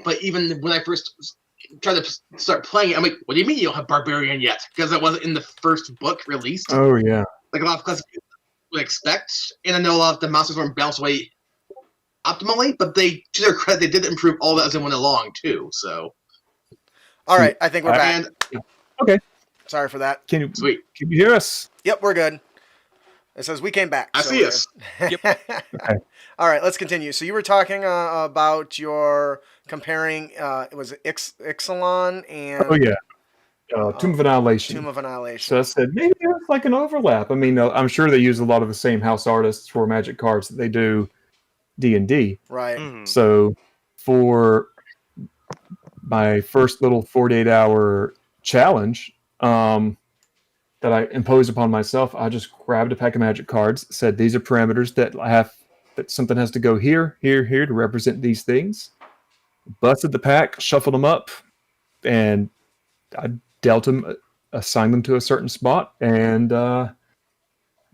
But even when I first tried to start playing it, I'm like, what do you mean you don't have Barbarian yet? Because it wasn't in the first book released. Oh, yeah. Like a lot of classes would expect. And I know a lot of the monsters weren't balanced away optimally, but to their credit, they did improve all that as they went along, too. So. All right, I think we're back. Okay. Sorry for that. Can you hear us? Yep, we're good. It says we came back. I see us. Yep. Okay. All right, let's continue. So you were talking about your comparing, was it Ixalan and... Oh, yeah. Tomb of Annihilation. Tomb of Annihilation. So I said, maybe there's like an overlap. I mean, I'm sure they use a lot of the same house artists for Magic cards that they do D&D. Right. Mm-hmm. So for my first little 48-hour challenge that I imposed upon myself, I just grabbed a pack of Magic cards, said these are parameters that something has to go here, here, here to represent these things. Busted the pack, shuffled them up, and I dealt them, assigned them to a certain spot, and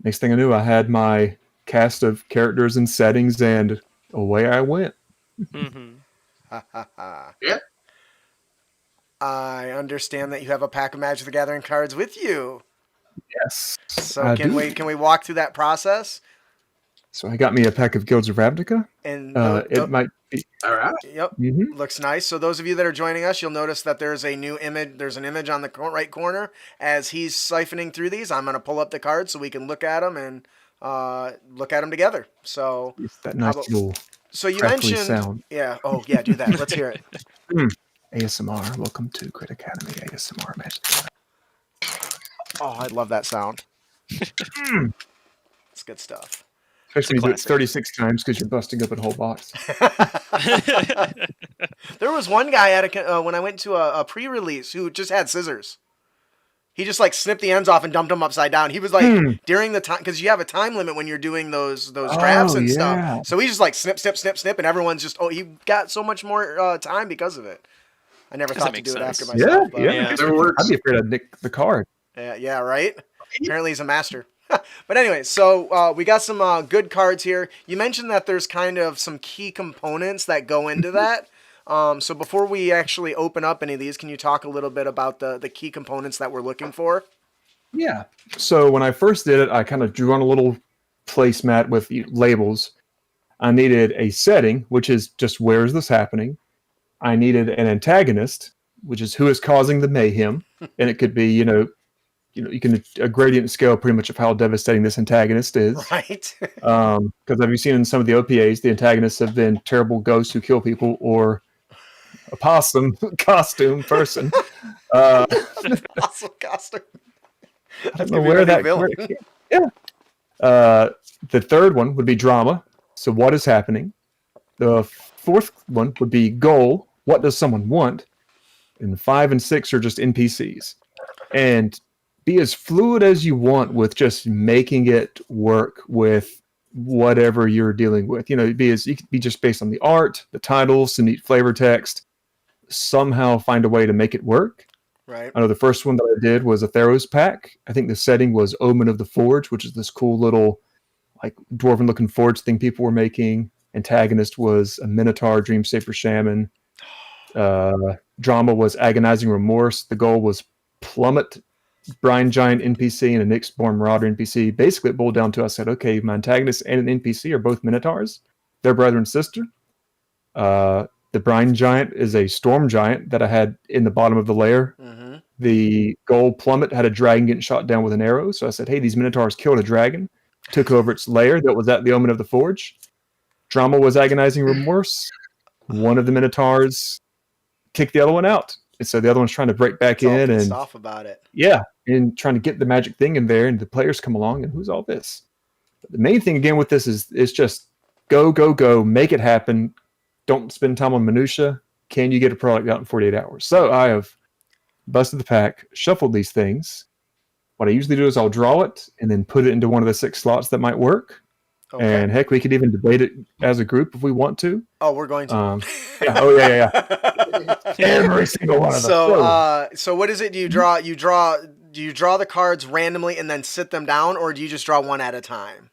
next thing I knew, I had my cast of characters and settings, and away I went. Mm-hmm. Yeah. I understand that you have a pack of Magic the Gathering cards with you. Yes. So can we walk through that process? So I got me a pack of Guilds of Ravnica. And it might be. All right. Yep. Mm-hmm. Looks nice. So those of you that are joining us, you'll notice that there's a new image. There's an image on the right corner. As he's siphoning through these, I'm going to pull up the cards so we can look at them and look at them together. So It's that nice little. So you crackly mentioned, sound. yeah. Oh yeah, do that. Let's hear it. ASMR. Welcome to Crit Academy ASMR Magic. Oh, I love that sound. It's good stuff. Especially when you do it 36 times because you're busting up a whole box. There was one guy at when I went to a pre-release who just had scissors. He just like snipped the ends off and dumped them upside down. He was like during the time, because you have a time limit when you're doing those drafts and stuff. So he just like snip, and everyone's just he got so much more time because of it. I never thought to do it after myself. Yeah. I'd be afraid I'd nick the card. Yeah, right? Apparently he's a master. But anyway, so we got some good cards here. You mentioned that there's kind of some key components that go into that. So before we actually open up any of these, can you talk a little bit about the key components that we're looking for? Yeah. So when I first did it, I kind of drew on a little placemat with labels. I needed a setting, which is just where is this happening? I needed an antagonist, which is who is causing the mayhem. And it could be, you can a gradient scale pretty much of how devastating this antagonist is. Right. Because have you seen in some of the OPAs, the antagonists have been terrible ghosts who kill people or a possum costume person. Possum costume. I don't know where that card came. Yeah. The third one would be drama. So what is happening? The fourth one would be goal. What does someone want? And 5 and 6 are just NPCs. And be as fluid as you want with just making it work with whatever you're dealing with. You could be just based on the art, the titles, the neat flavor text. Somehow find a way to make it work. Right. I know the first one that I did was a Theros pack. I think the setting was Omen of the Forge, which is this cool little like dwarven-looking forge thing people were making. Antagonist was a Minotaur, Dreamsaper Shaman. Drama was Agonizing Remorse. The goal was Plummet, Brine Giant NPC, and a Nyxborn Marauder NPC. Basically, it boiled down to I said, okay, my antagonist and an NPC are both Minotaurs. They're brother and sister. The Brine Giant is a Storm Giant that I had in the bottom of the layer. Mm-hmm. The gold Plummet had a dragon getting shot down with an arrow. So I said, hey, these Minotaurs killed a dragon, took over its lair that was at the Omen of the Forge. Drama was Agonizing Remorse. One of the Minotaurs kicked the other one out. And so the other one's trying to break back in and off about it. Yeah, and trying to get the magic thing in there, and the players come along, and who's all this? But the main thing again with this is just go, make it happen. Don't spend time on minutia. Can you get a product out in 48 hours? So I have busted the pack, shuffled these things. What I usually do is I'll draw it and then put it into one of the 6 slots that might work. Okay. And heck, we could even debate it as a group if we want to. Oh, we're going to. Yeah. Every single one of them. So what is it? Do you draw the cards randomly and then sit them down, or do you just draw one at a time?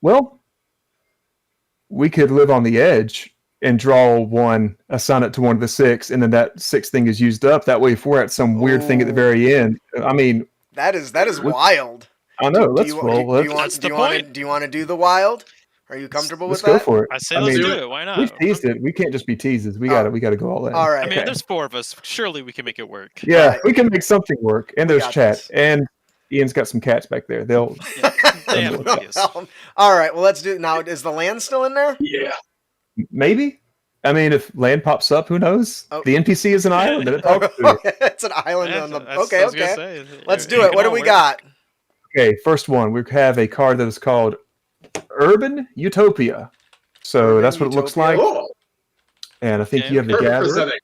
Well, we could live on the edge and draw one, assign it to one of the 6, and then that 6 thing is used up. That way, if we're at some weird thing at the very end, I mean, that is wild. I know. Do you want to do the wild? Are you comfortable with that? Let's go for it. I say let's do it. Why not? We've teased it. We can't just be teasers. We gotta go all in. All right. I mean, there's 4 of us. Surely we can make it work. Yeah, right. we can make something work. And there's chat. This. And Ian's got some cats back there. They'll. They have ideas. All right. Well, let's do now. Is the land still in there? Yeah. Maybe. I mean, if land pops up, who knows? Oh. The NPC is an island that it talks to. It's an island on the. Okay. Let's do it. What do we got? Okay, first one. We have a card that is called Urban Utopia. So that's what it looks like. Oh, And I think you have the perfect for gatherer. setting.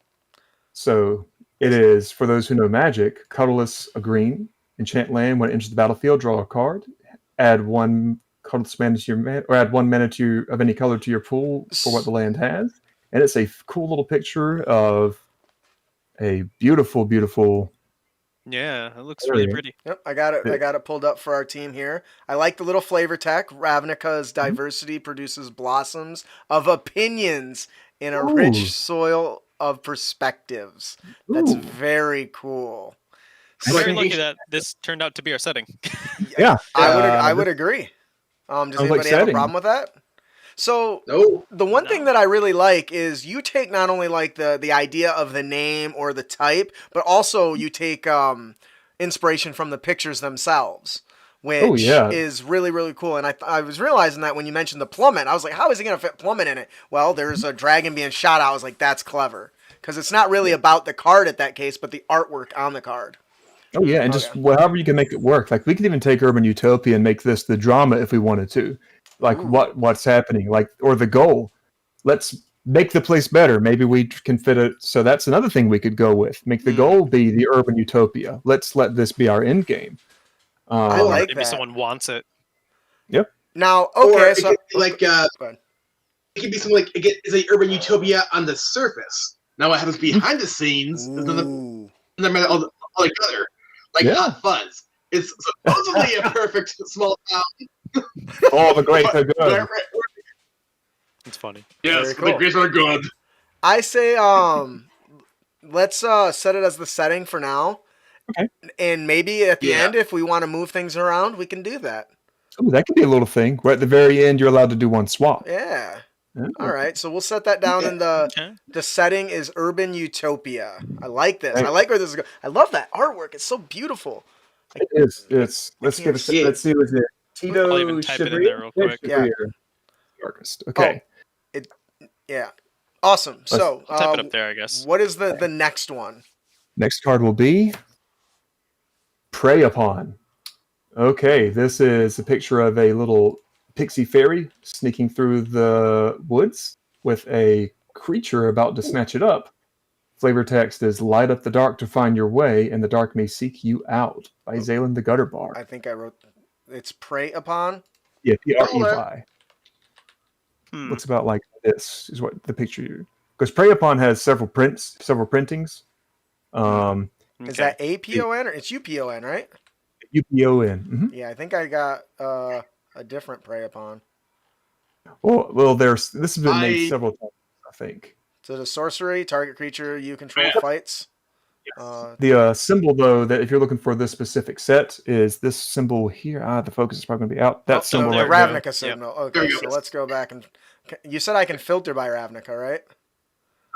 So it is, for those who know Magic, colorless a green, enchant land. When it enters the battlefield, draw a card. Add 1 colorless mana to your mana, or add 1 mana of any color to your pool for what the land has. And it's a cool little picture of a beautiful, beautiful. Yeah, it looks really pretty. Yep, I got it. I got it pulled up for our team here. I like the little flavor text. Ravnica's diversity produces blossoms of opinions in a rich soil of perspectives. That's very cool. I'm very lucky that this turned out to be our setting. Yeah, I would agree. Does anybody have a problem with that? So the one thing that I really like is you take not only like the idea of the name or the type, but also you take inspiration from the pictures themselves, which is really, really cool. And I was realizing that when you mentioned the plummet, I was like, how is he going to fit plummet in it? Well, there's a dragon being shot out. I was like, that's clever. Because it's not really about the card at that case, but the artwork on the card. Oh, yeah, and just however you can make it work. Like, we could even take Urban Utopia and make this the drama if we wanted to. Like, what's happening, like, or the goal. Let's make the place better. Maybe we can fit it. So that's another thing we could go with. Make the goal be the Urban Utopia. Let's let this be our end game. I like maybe that. someone wants it. Yep. Now, Or so it could be something like it's a Urban Utopia on the surface. Now what happens behind the scenes is no matter all the color. Like Hot Fuzz. It's supposedly a perfect small town. All the grapes are good. It's funny. Yes, the grapes are good. I say let's set it as the setting for now. Okay. And maybe at the end, if we want to move things around, we can do that. Oh, that could be a little thing. Where at the very end, you're allowed to do one swap. Yeah. All right, so we'll set that down in the setting is Urban Utopia. I like this. I like where this is going. I love that artwork. It's so beautiful. It is. Let's see what's it. Tito I'll even type it in there real quick. Darkest. Okay. Awesome. So type it up there, I guess. What is the next one? Next card will be Prey Upon. Okay, this is a picture of a little pixie fairy sneaking through the woods with a creature about to snatch it up. Flavor text is light up the dark to find your way, and the dark may seek you out by Zalen the Gutter Bar. I think I wrote it's Prey Upon. Yeah, Prey. Looks about like this is what the picture because Prey Upon has several printings. Is that APON or it's UPON, right? UPON. Mm-hmm. Yeah, I think I got a different Prey Upon. Well, this has been made several times, I think. So the sorcery, target creature you control fights. Yes. The symbol, though, that if you're looking for this specific set, is this symbol here. The focus is probably going to be out. That symbol, the right Ravnica symbol. Okay, so let's go back and. You said I can filter by Ravnica,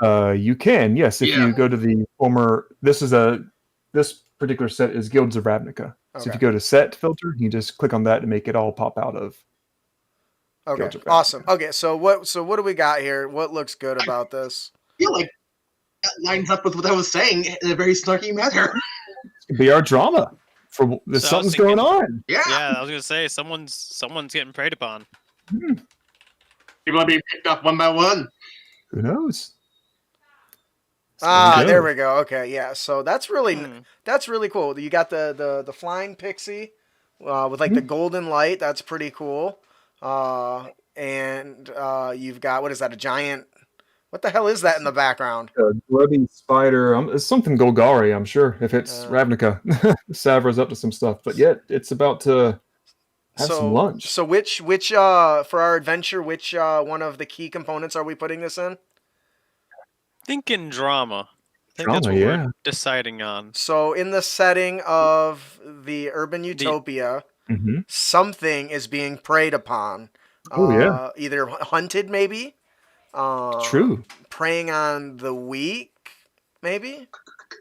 right? You can, yes. If you go to the former, this particular set is Guilds of Ravnica. So if you go to set filter, you just click on that to make it all pop out of. Okay, awesome. Okay, so what do we got here? What looks good about this? I feel like that lines up with what I was saying in a very snarky manner. It could be our drama. Something's going on. Yeah, I was gonna say someone's getting preyed upon. People are being picked up one by one. Who knows? There we go. Okay, yeah. So that's really cool. You got the flying pixie with like the golden light. That's pretty cool. And you've got what is that? A giant? What the hell is that in the background? A grubby spider. It's something Golgari, I'm sure. If it's Ravnica, Savra's up to some stuff. But yet it's about to have some lunch. So which for our adventure, which one of the key components are we putting this in? Thinking drama. I think that's Drama, what yeah. we're deciding on. So in the setting of the urban utopia, Mm-hmm. something is being preyed upon. Oh, yeah. Either hunted, maybe. True. Preying on the weak, maybe.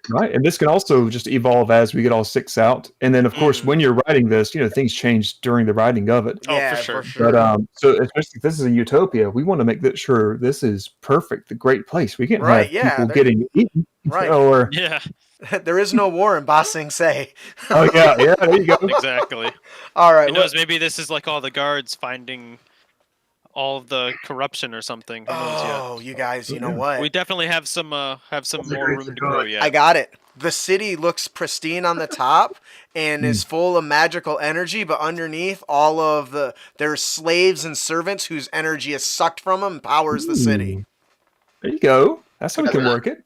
Right, and this can also just evolve as we get all six out, and then of course when you're writing this, things change during the writing of it. Oh, Yeah, for sure. But so especially if this is a utopia, we want to make sure this is perfect, the great place. We can't Right, have yeah, people they're- getting eaten, Right. or Yeah, There is no war in Ba Sing Se. oh yeah, there you go. exactly. All right. Who knows? Maybe this is like all the guards finding all of the corruption or something. Who knows yet? Oh, you guys, you know Yeah. what? We definitely have some more room to grow yet. I got it. The city looks pristine on the top and is full of magical energy, but underneath, all of there's slaves and servants whose energy is sucked from them and powers the city. There you go. That's how we can work it.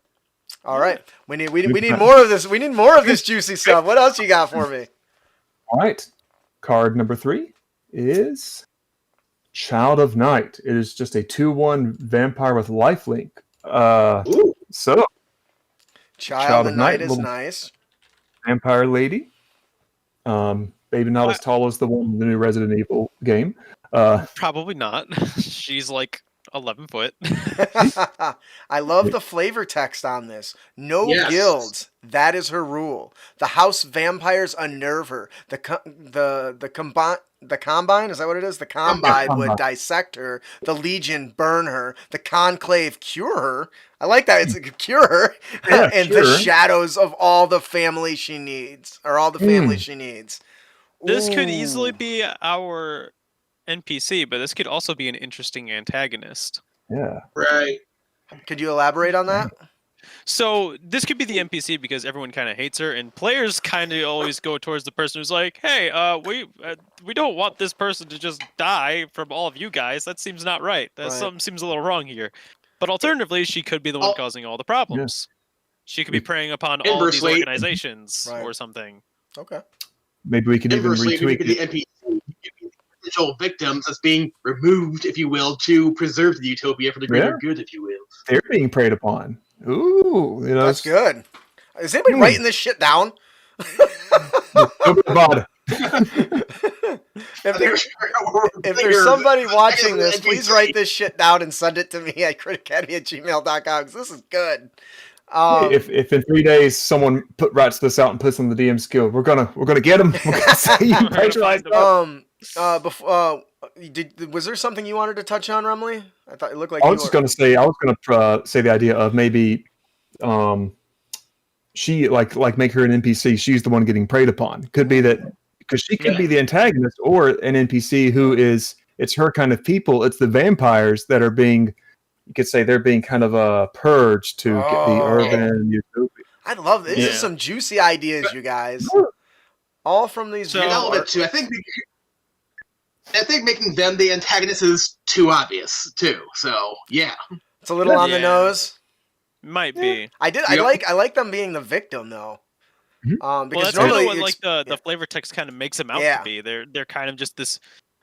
All right, we need more of this. We need more of this juicy stuff. What else you got for me? All right, card number 3 is Child of Night. It is just a 2/1 vampire with lifelink. So Child of Night is little nice. vampire lady. Maybe not as tall as the one in the new Resident Evil game. Probably not. She's like 11 foot. I love the flavor text on this. No Yes. guilds. That is her rule. The house vampires unnerve her. The combine, is that what it is? The combine would dissect her. The legion burn her. The conclave cure her. I like that. It's a cure her. Yeah, and cure the her. shadows of all the family she needs, or all the family she needs. This could easily Ooh. be our NPC, but this could also be an interesting antagonist. Yeah. Right. Could you elaborate on that? So this could be the NPC because everyone kind of hates her, and players kind of always go towards the person who's like, "Hey, we don't want this person to just die from all of you guys. That seems not right. Something seems a little wrong here." But alternatively, she could be the one causing all the problems. She could be preying upon all these Inversely- organizations or something. Okay. Maybe we can even Inversely, if you retweak look at the it. NPC, potential victims as being removed, if you will, to preserve the utopia for the greater good, if you will. They're being preyed upon. Ooh, That's good. Is anybody writing this shit down? If there's somebody watching this, please write this shit down and send it to me at critacademy@gmail.com because this is good. If in 3 days someone writes this out and puts on the DM skill, we're gonna get them. We're gonna say you plagiarized. Was there something you wanted to touch on, Remley? I thought it looked like I was gonna say the idea of maybe she like make her an NPC. She's the one getting preyed upon. Could be that because she could be the antagonist or an NPC who is it's her kind of people. It's the vampires that are being. You could say they're being kind of purged to get the urban utopia. I love this. These are some juicy ideas, you guys. All from these. I think making them the antagonist is too obvious too. So yeah, it's a little on the nose. Might be. I like them being the victim though. Because that's normally what like the flavor text kind of makes them out to be. They're kind of just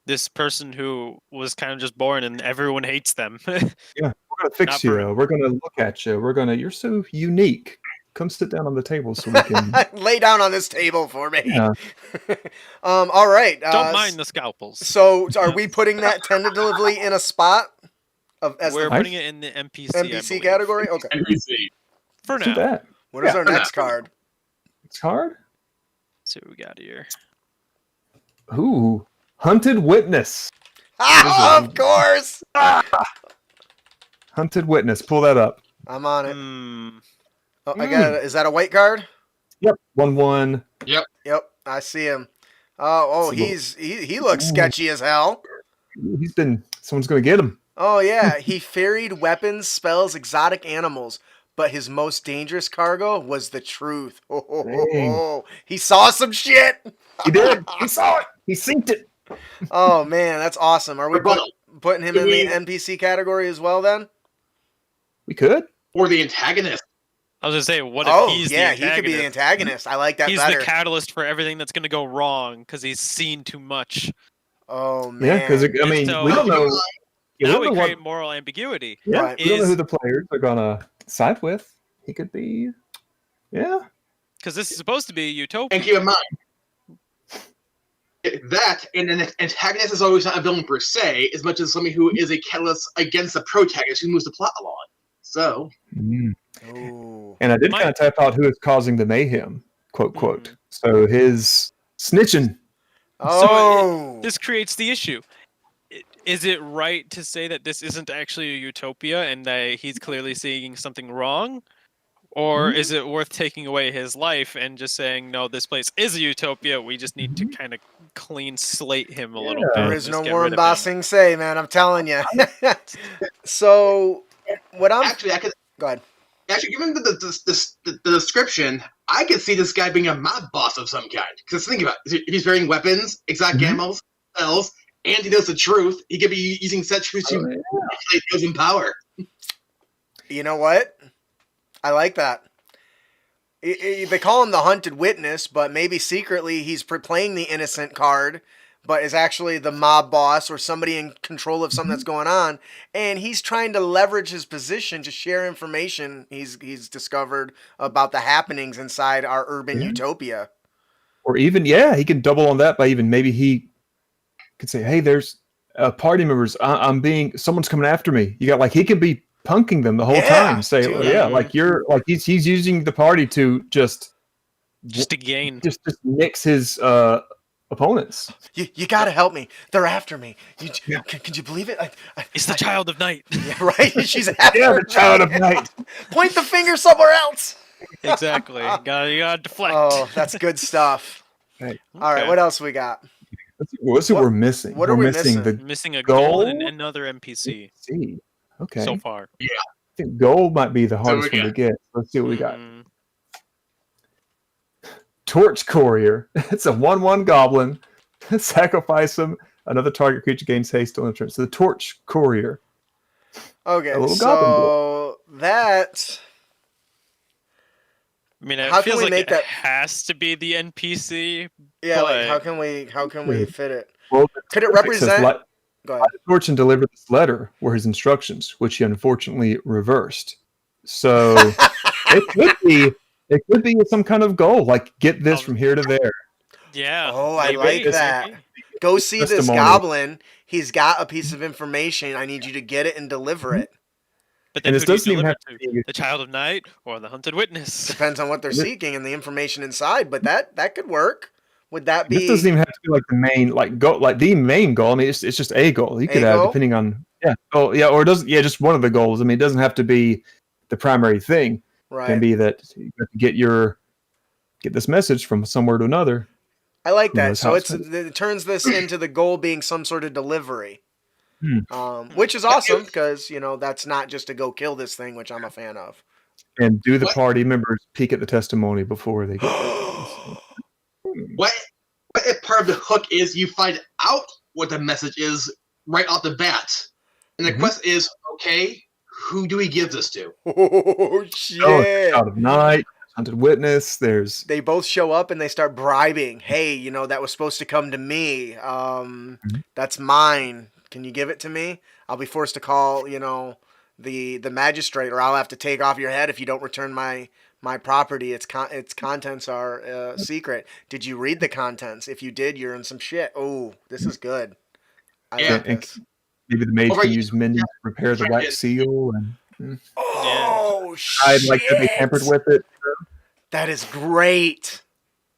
this person who was kind of just born and everyone hates them. Yeah, we're gonna fix you. We're gonna look at you. You're so unique. Come sit down on the table so we can lay down on this table for me. Yeah. All right. Don't mind the scalpels. So are we putting that tentatively in a spot? We're putting it in the NPC category? Okay. NPC. For do now. that. What is our next card? It's hard. Let's see what we got here. Ooh. Hunted Witness. Of course. Hunted Witness. Pull that up. I'm on it. Oh, I got it. Is that a white card? Yep. 1/1. Yep. I see him. He looks sketchy as hell. Someone's gonna get him. Oh yeah, he ferried weapons, spells, exotic animals, but his most dangerous cargo was the truth. He saw some shit. He did. He saw it. He synced it. Oh man, that's awesome. Are we putting him in the NPC category as well then? We could. Or the antagonist. I was gonna say, what if he's the antagonist? He could be the antagonist. I like that he's better. The catalyst for everything that's gonna go wrong because he's seen too much. Oh man. Yeah, because we don't know. Now we create moral ambiguity. Yeah, we don't know who the players are gonna side with. He could be, yeah. Because this is supposed to be utopia. And keep in mind, that and an antagonist is always not a villain per se, as much as somebody who is a catalyst against the protagonist who moves the plot along. So, and I did kind of type out who is causing the mayhem, quote, quote. So his snitching. So this creates the issue. Is it right to say that this isn't actually a utopia and that he's clearly seeing something wrong? Or is it worth taking away his life and just saying, no, this place is a utopia. We just need to kind of clean slate him a little bit. There is no more embossing say, man. I'm telling you. So, what I'm... Actually, I could... Go ahead. Actually, given the description, I could see this guy being a mob boss of some kind. Because think about it. He's wearing weapons, exotic animals, spells, and he knows the truth. He could be using such truth to manipulate those in power. You know what? I like that. They call him the hunted witness, but maybe secretly he's playing the innocent card, but is actually the mob boss or somebody in control of something that's going on, and he's trying to leverage his position to share information he's discovered about the happenings inside our urban utopia. Or even, he can double on that by even maybe he could say, hey, there's party members. Someone's coming after me. You got he could be punking them the whole time. Say, he's using the party to just to gain, just mix his opponents. You gotta help me. They're after me. Can you believe it? It's the child of night. Yeah, right. She's after the child of night. Point the finger somewhere else. Exactly. You gotta deflect. Oh, that's good stuff. Right. All right. What else we got? What's we're missing? What are we missing? Missing a goal and another NPC. Okay. So far. Yeah. I think gold might be the hardest one to get. Let's see what we got. Torch Courier. It's a 1/1 goblin. Sacrifice him. Another target creature gains haste on entrance. So the Torch Courier. Okay, so that... I mean, it feels like it has to be the NPC. Yeah, how can we fit it? Well, could it represent... Go ahead. Torch and delivered this letter were his instructions, which he unfortunately reversed. So it could be some kind of goal, like get this from here to there. Yeah. Oh, I like that. Go see this goblin. He's got a piece of information. I need you to get it and deliver it. But then this doesn't even have to be the child of night or the hunted witness. Depends on what they're seeking and the information inside, but that could work. Would that be? This doesn't even have to be like the main goal, like the main goal. I mean, it's just a goal. You could have depending on or it doesn't just one of the goals. I mean, it doesn't have to be the primary thing. Right. It can be that you have to get this message from somewhere to another. I like that. So it turns this into the goal being some sort of delivery, which is awesome because that's not just to go kill this thing, which I'm a fan of. And do the party members peek at the testimony before they get What if part of the hook is you find out what the message is right off the bat? And the question is, okay, who do we give this to? Oh, shit. Out of night, hunted witness, They both show up and they start bribing. Hey, that was supposed to come to me. That's mine. Can you give it to me? I'll be forced to call, the magistrate, or I'll have to take off your head if you don't return my property. Its contents are secret. Did you read the contents? If you did, you're in some shit. Oh, this is good. I like this. Maybe the mage can use minions to repair the wax seal. Oh, shit. I'd like to be tampered with it. That is great.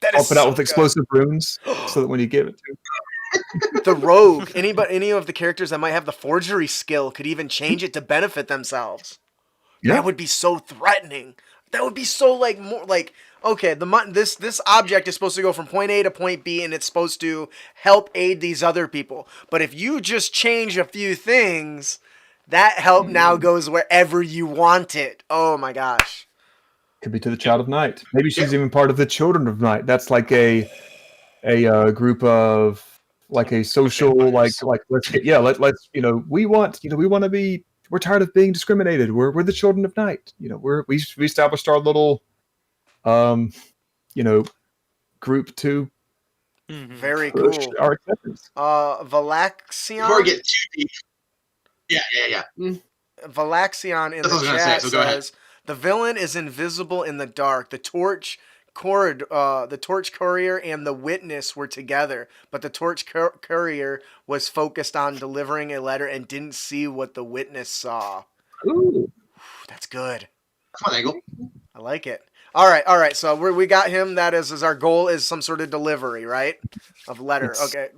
Help it out with explosive runes so that when you give it to the rogue, any of the characters that might have the forgery skill could even change it to benefit themselves. Yeah. That would be so threatening. That would be so okay, this object is supposed to go from point A to point B, and it's supposed to help aid these other people. But if you just change a few things, that help now goes wherever you want it. Oh my gosh. Could be to the Child of Night. Maybe she's even part of the Children of Night. That's like a group of a social let's we're tired of being discriminated. We're the Children of Night. We established our little group to very cool our acceptance. Valaxion. Before we get too deep. Yeah. Valaxion in the chat says The villain is invisible in the dark. The torch courier and the witness were together, but the torch courier was focused on delivering a letter and didn't see what the witness saw. Ooh. That's good. Come on, Angle. I like it. All right. So we got him. That is our goal is some sort of delivery, right? Of letter. Okay.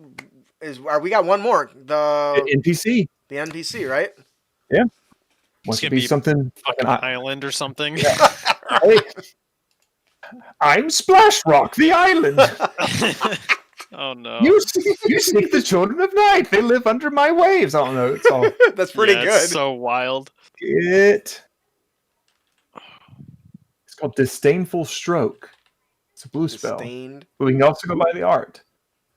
We got one more. The NPC. The NPC, right? Yeah. It's Wants to gonna be be something Fucking like island or something. Hey, I'm Splash Rock, the island. Oh no. You seek the children of night. They live under my waves. I don't know. It's all That's pretty Yeah, good. It's so wild. it. It's called Disdainful Stroke. It's a blue spell. Disdained. But we can also go by the art.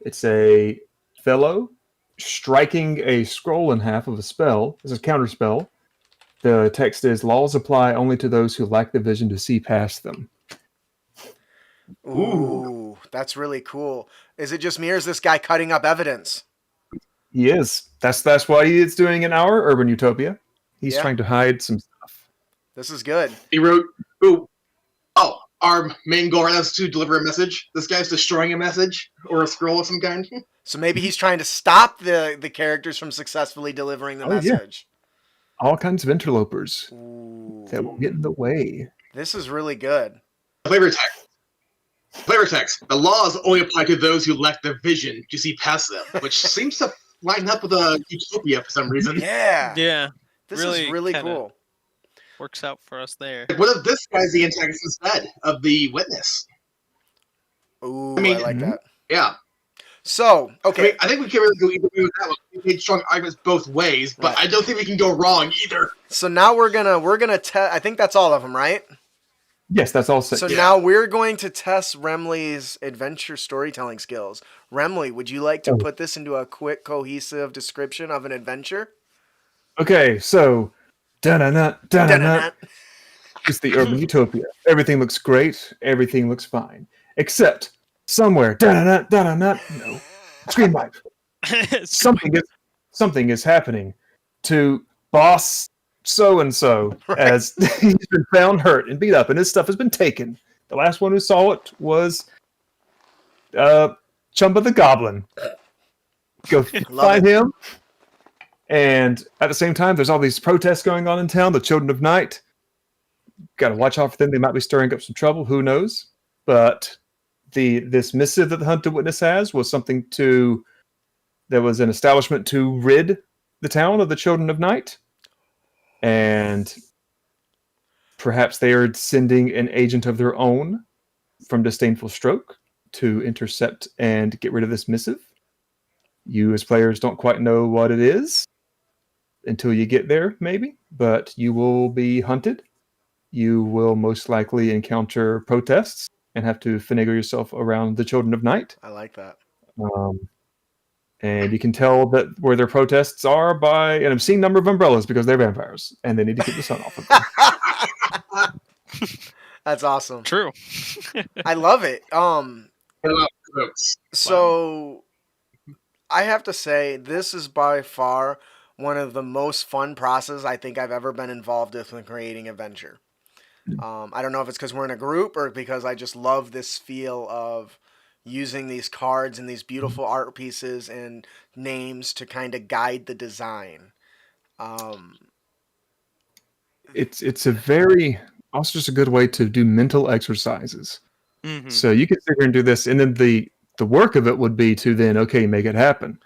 It's a fellow striking a scroll in half of a spell. This is a counter spell. The text is, laws apply only to those who lack the vision to see past them. Ooh, that's really cool. Is it just me or is this guy cutting up evidence? He is. That's why he's doing an hour urban utopia. He's Yeah. trying to hide some stuff. This is good. He wrote, "Ooh, oh, our main goal right now is to deliver a message. This guy's destroying a message or a scroll of some kind." So maybe he's trying to stop the characters from successfully delivering the Oh, yeah. message. All kinds of interlopers Ooh, that will get in the way. this is really good. Flavor text. Flavor text. The laws only apply to those who lack the vision to see past them, which seems to line up with a utopia for some reason. Yeah. Yeah. This really is really kinda- cool. Works out for us there. Like, what if this guy's the antagonist instead of the witness? Ooh, I mean- I like that. Yeah. So, I okay. mean, I think we can really go either way with that one. We made strong arguments both ways, but Right. I don't think we can go wrong either. So now we're gonna test. I think that's all of them, right? Yes, that's all set. So Yeah. now we're going to test Remley's adventure storytelling skills. Remley, would you like to Oh. put this into a quick, cohesive description of an adventure? Okay, so da-na-na, da-na-na. It's the urban utopia. Everything looks great. Everything looks fine. Except somewhere, da-na-na, da-na-na. No. Screen pipe. Something is happening to boss so-and-so as he's been found hurt and beat up and his stuff has been taken. The last one who saw it was Chumba the Goblin. Go find him. And at the same time, there's all these protests going on in town. The Children of Night. Got to watch out for them. They might be stirring up some trouble. Who knows? But this missive that the Hunted Witness has was something to... There was an establishment to rid the town of the Children of Night. And perhaps they are sending an agent of their own from Disdainful Stroke to intercept and get rid of this missive. You as players don't quite know what it is until you get there, maybe, but you will be hunted. You will most likely encounter protests and have to finagle yourself around the Children of Night. I like that. And you can tell that where their protests are by an obscene number of umbrellas because they're vampires and they need to keep the sun off of them. That's awesome. True. I love it. Quotes. So I have to say, this is by far one of the most fun processes I think I've ever been involved with when creating adventure. I don't know if it's because we're in a group or because I just love this feel of using these cards and these beautiful art pieces and names to kind of guide the design. It's a very also just a good way to do mental exercises. Mhm. So you can sit here and do this, and then the work of it would be to then make it happen.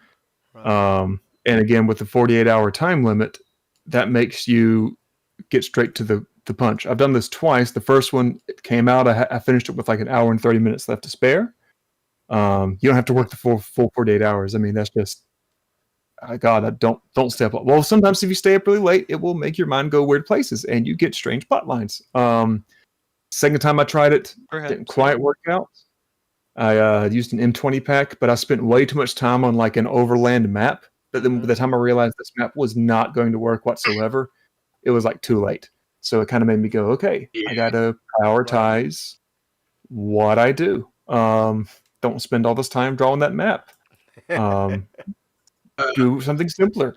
Right. And again, with the 48-hour time limit, that makes you get straight to the punch. I've done this twice. The first one it came out, I finished it with like an hour and 30 minutes left to spare. You don't have to work the full 48 hours. I mean, that's just God, don't step up. Well, sometimes if you stay up really late, it will make your mind go weird places, and you get strange plot lines. Second time I tried it, didn't quite work out. I used an M20 pack, but I spent way too much time on like an overland map. But then by the time I realized this map was not going to work whatsoever, it was like too late. So it kind of made me go, okay, I got to prioritize what I do. Don't spend all this time drawing that map. Do something simpler.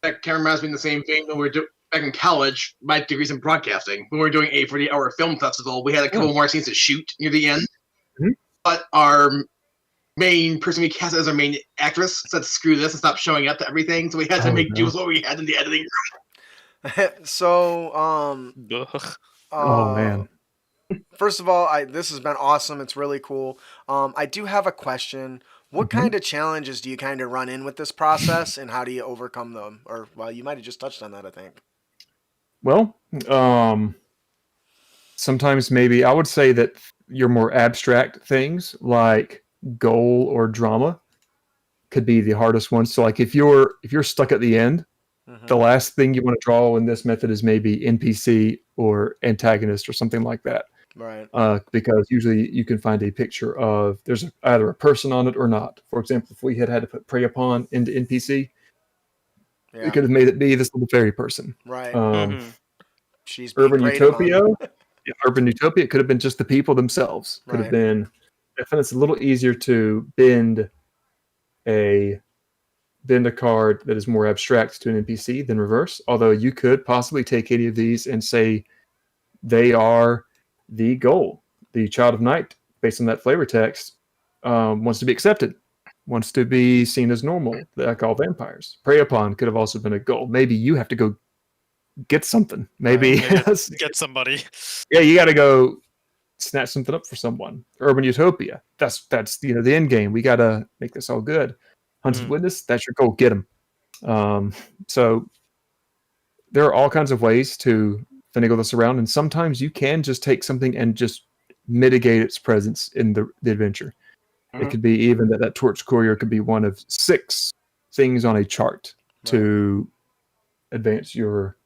That kind of reminds me in the same vein when we're back in college, my degree's in broadcasting. When we were doing a 40-hour film festival, we had a couple more scenes to shoot near the end. Mhm. But our main person we cast as our main actress said, "Screw this," and stopped showing up to everything. So we had to make do with what we had in the editing room. So, Ugh. Oh man. First of all, this has been awesome. It's really cool. I do have a question. What kind of challenges do you kind of run in with this process, and how do you overcome them? Or, well, you might have just touched on that, I think. Well, sometimes maybe I would say that your more abstract things like goal or drama could be the hardest ones. So like if you're stuck at the end, the last thing you want to draw in this method is maybe NPC or antagonist or something like that. Right. Because usually you can find a picture of there's either a person on it or not. For example, if we had to put Prey Upon into NPC, we could have made it be this little fairy person. Right. She's Urban Utopia. Yeah, Urban Utopia, it could have been just the people themselves. Could have been. I find it's a little easier to bend a card that is more abstract to an NPC than reverse. Although you could possibly take any of these and say they are the goal. The Child of Night, based on that flavor text, wants to be accepted, wants to be seen as normal, like all vampires. Prey Upon could have also been a goal. Maybe you have to go get something. Maybe Get somebody. Yeah, you got to go snatch something up for someone. Urban Utopia. That's the end game. We got to make this all good. Hunted Witness. That's your goal. Get them. So there are all kinds of ways to finagle this around, and sometimes you can just take something and just mitigate its presence in the adventure. It could be even that torch courier could be one of 6 things on a chart to advance your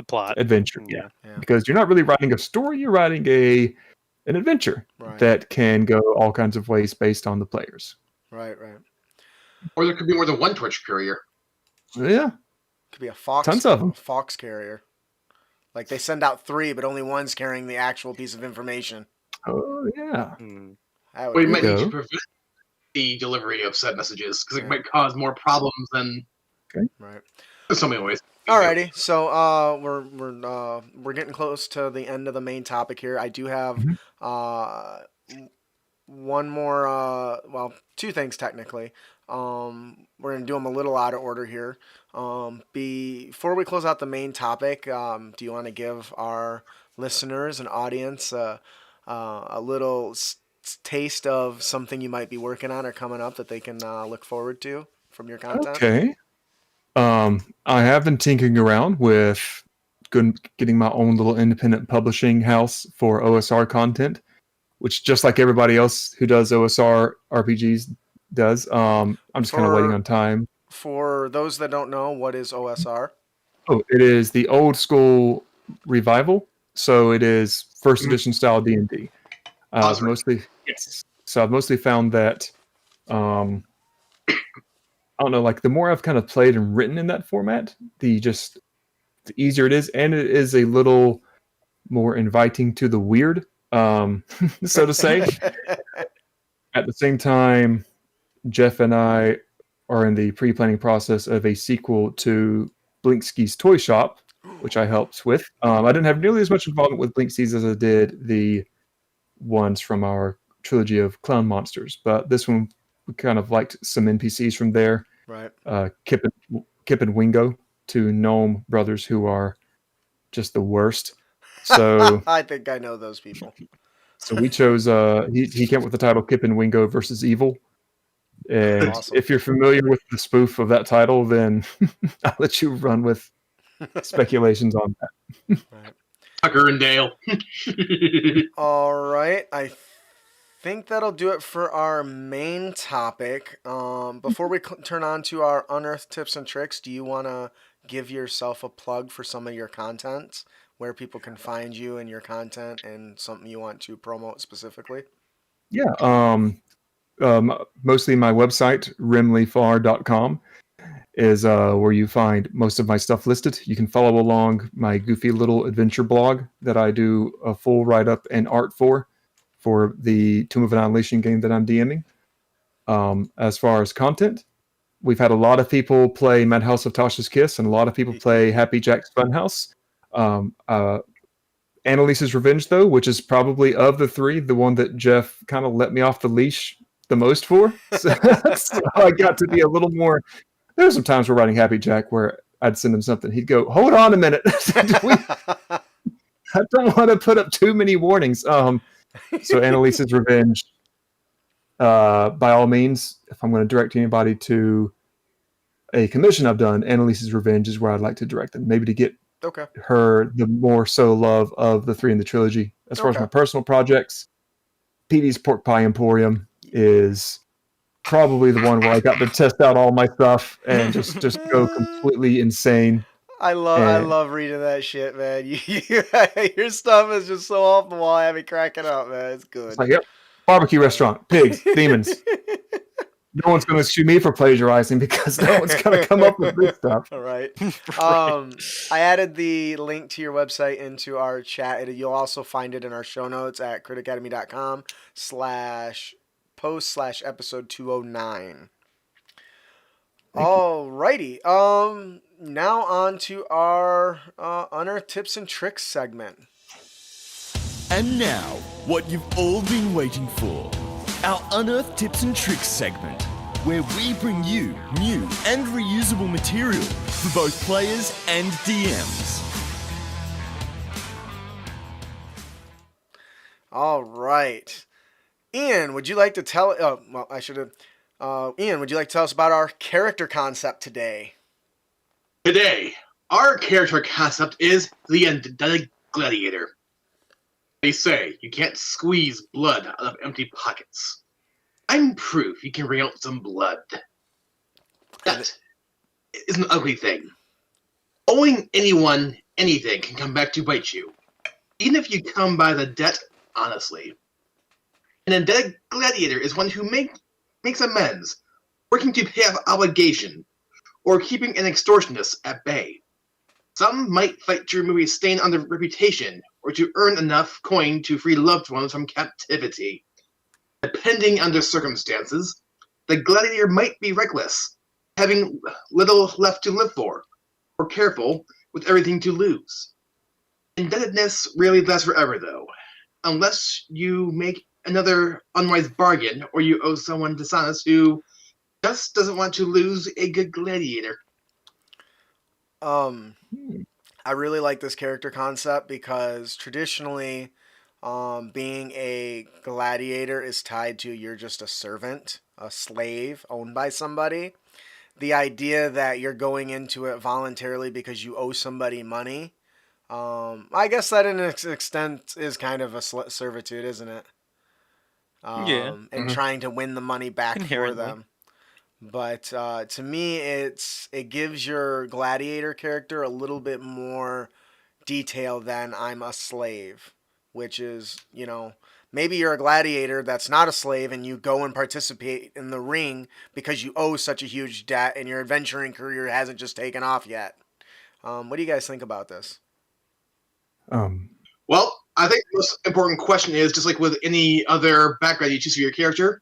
plot adventure. Yeah. Because you're not really writing a story, you're writing an adventure that can go all kinds of ways based on the players. Right. Or there could be more than one torch courier. Yeah. Could be a fox. Tons of them. Fox carrier. Like they send out 3, but only one's carrying the actual piece of information. Oh yeah. We might need to prevent the delivery of said messages because it might cause more problems than. Okay. Right. There's so many ways. Alrighty, so we're getting close to the end of the main topic here. I do have one more, 2 things technically. We're gonna do them a little out of order here. Before we close out the main topic, do you want to give our listeners and audience a little taste of something you might be working on or coming up that they can look forward to from your content? Okay. I have been tinkering around with getting my own little independent publishing house for OSR content, which just like everybody else who does OSR RPGs does. I'm just kind of waiting on time. For those that don't know, what is OSR? Oh, it is the old school revival. So it is first edition style D&D. So I've mostly found that I don't know, like the more I've kind of played and written in that format, the easier it is, and it is a little more inviting to the weird, so to say. At the same time, Jeff and I are in the pre-planning process of a sequel to Blinkski's Toy Shop, which I helped with. I didn't have nearly as much involvement with Blinkski's as I did the ones from our trilogy of clown monsters, but this one we kind of liked some NPCs from there. Right. Kip and Wingo, 2 gnome brothers who are just the worst. So I think I know those people. So we chose he came up with the title Kip and Wingo versus Evil. And if you're familiar with the spoof of that title, then I'll let you run with speculations on that. Right. Tucker and Dale. All right. I think that'll do it for our main topic. Before we turn on to our Unearthed tips and tricks, do you want to give yourself a plug for some of your content, where people can find you and your content and something you want to promote specifically? Yeah. Mostly my website, remleyfarr.com, is where you find most of my stuff listed. You can follow along my goofy little adventure blog that I do a full write-up and art for the Tomb of Annihilation game that I'm DMing. As far as content, we've had a lot of people play Madhouse of Tasha's Kiss, and a lot of people play Happy Jack's Funhouse. Annalise's Revenge, though, which is probably of the three, the one that Jeff kind of let me off the leash the most for. So I got to be a little more. There were some times we're writing Happy Jack where I'd send him something. He'd go, "Hold on a minute. I don't want to put up too many warnings." So Annalise's Revenge, by all means, if I'm going to direct anybody to a commission I've done, Annalise's Revenge is where I'd like to direct them. Maybe to get her the more so love of the three in the trilogy. As far as my personal projects, PD's Pork Pie Emporium is probably the one where I got to test out all my stuff and just go completely insane. I love reading that shit, man. Your stuff is just so off the wall. I have me cracking up, man. It's good. It's like, yep, barbecue restaurant, pigs, demons. No one's going to sue me for plagiarizing because no one's going to come up with this stuff. All right. I added the link to your website into our chat. You'll also find it in our show notes at critacademy.com/post/episode 209. Alrighty. Now on to our Unearthed Tips and Tricks segment. And now, what you've all been waiting for. Our Unearthed Tips and Tricks segment, where we bring you new and reusable material for both players and DMs. All right. Ian, would you like to tell... Ian, would you like to tell us about our character concept today? Today, our character concept is the Undead Gladiator. They say you can't squeeze blood out of empty pockets. I'm proof you can wring out some blood. That is an ugly thing. Owing anyone anything can come back to bite you, even if you come by the debt honestly. An Undead Gladiator is one who makes amends, working to pay off obligation, or keeping an extortionist at bay. Some might fight to remove a stain on their reputation, or to earn enough coin to free loved ones from captivity. Depending on their circumstances, the gladiator might be reckless, having little left to live for, or careful with everything to lose. Indebtedness rarely lasts forever, though, unless you make another unwise bargain, or you owe someone dishonest who just doesn't want to lose a good gladiator. I really like this character concept because traditionally, being a gladiator is tied to you're just a servant, a slave owned by somebody. The idea that you're going into it voluntarily because you owe somebody money, I guess that in an extent is kind of a servitude, isn't it? And trying to win the money back for them. But to me, it gives your gladiator character a little bit more detail than I'm a slave, which is, maybe you're a gladiator that's not a slave and you go and participate in the ring because you owe such a huge debt and your adventuring career hasn't just taken off yet. What do you guys think about this? Well, I think the most important question is, just like with any other background you choose for your character,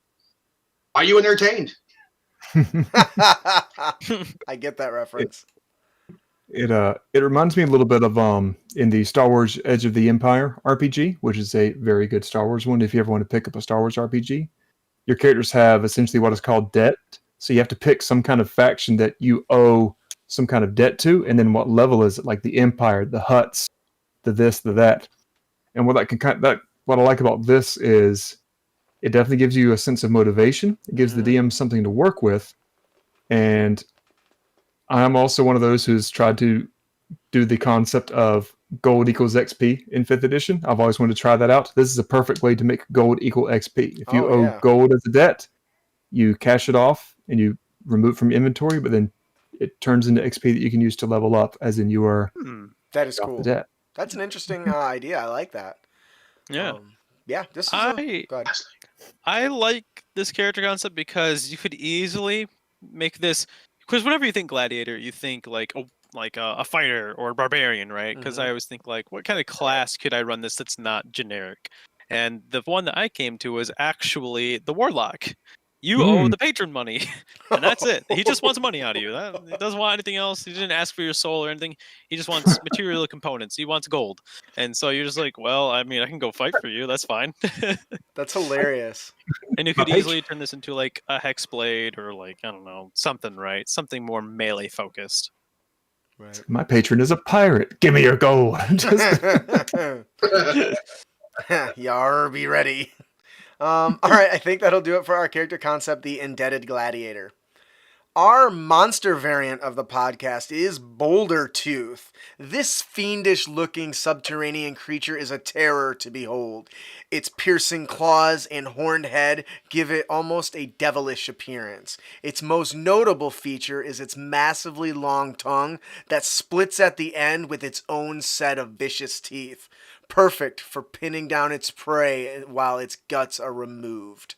are you entertained? I get that reference. It reminds me a little bit of in the Star Wars Edge of the Empire RPG, which is a very good Star Wars one. If you ever want to pick up a Star Wars RPG, your characters have essentially what is called debt. So you have to pick some kind of faction that you owe some kind of debt to, and then what level is it? Like the Empire, the Hutts, the this, the that. And what what I like about this is it definitely gives you a sense of motivation. It gives the DM something to work with. And I'm also one of those who's tried to do the concept of gold equals XP in 5th edition. I've always wanted to try that out. This is a perfect way to make gold equal XP. If you owe gold as a debt, you cash it off and you remove it from inventory, but then it turns into XP that you can use to level up, as in you are that is cool. The debt. That's an interesting idea. I like that. Yeah. This is go ahead. I like this character concept because you could easily make this, because whenever you think gladiator, you think like a fighter or a barbarian, right? Because I always think like, what kind of class could I run this that's not generic? And the one that I came to was actually the warlock. You owe the patron money, and that's it. He just wants money out of you. He doesn't want anything else. He didn't ask for your soul or anything. He just wants material components. He wants gold. And so you're just like, well, I mean, I can go fight for you. That's fine. That's hilarious. And you could easily turn this into like a hex blade or like, I don't know, something, right? Something more melee focused. Right. My patron is a pirate. Give me your gold. Yar, be ready. All right, I think that'll do it for our character concept, the Indebted Gladiator. Our monster variant of the podcast is Boulder Tooth. This fiendish-looking subterranean creature is a terror to behold. Its piercing claws and horned head give it almost a devilish appearance. Its most notable feature is its massively long tongue that splits at the end with its own set of vicious teeth. Perfect for pinning down its prey while its guts are removed.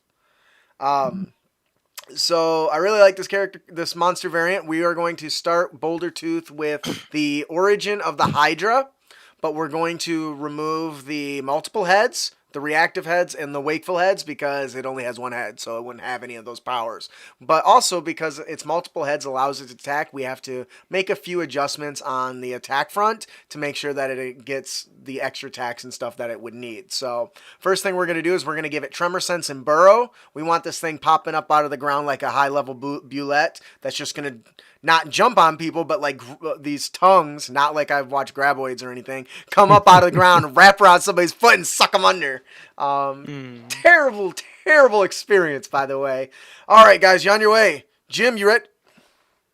So I really like this monster variant. We are going to start Boulder Tooth with the origin of the Hydra, but we're going to remove the multiple heads, the reactive heads, and the wakeful heads because it only has one head, so it wouldn't have any of those powers. But also because its multiple heads allows it to attack, we have to make a few adjustments on the attack front to make sure that it gets the extra attacks and stuff that it would need. So first thing we're going to do is we're going to give it Tremor Sense and Burrow. We want this thing popping up out of the ground like a high-level bulette that's just going to not jump on people, but like these tongues, not like I've watched Graboids or anything, come up out of the ground, wrap around somebody's foot, and suck them under. Terrible, terrible experience, by the way. All right, guys, you on your way. Jim, you ready?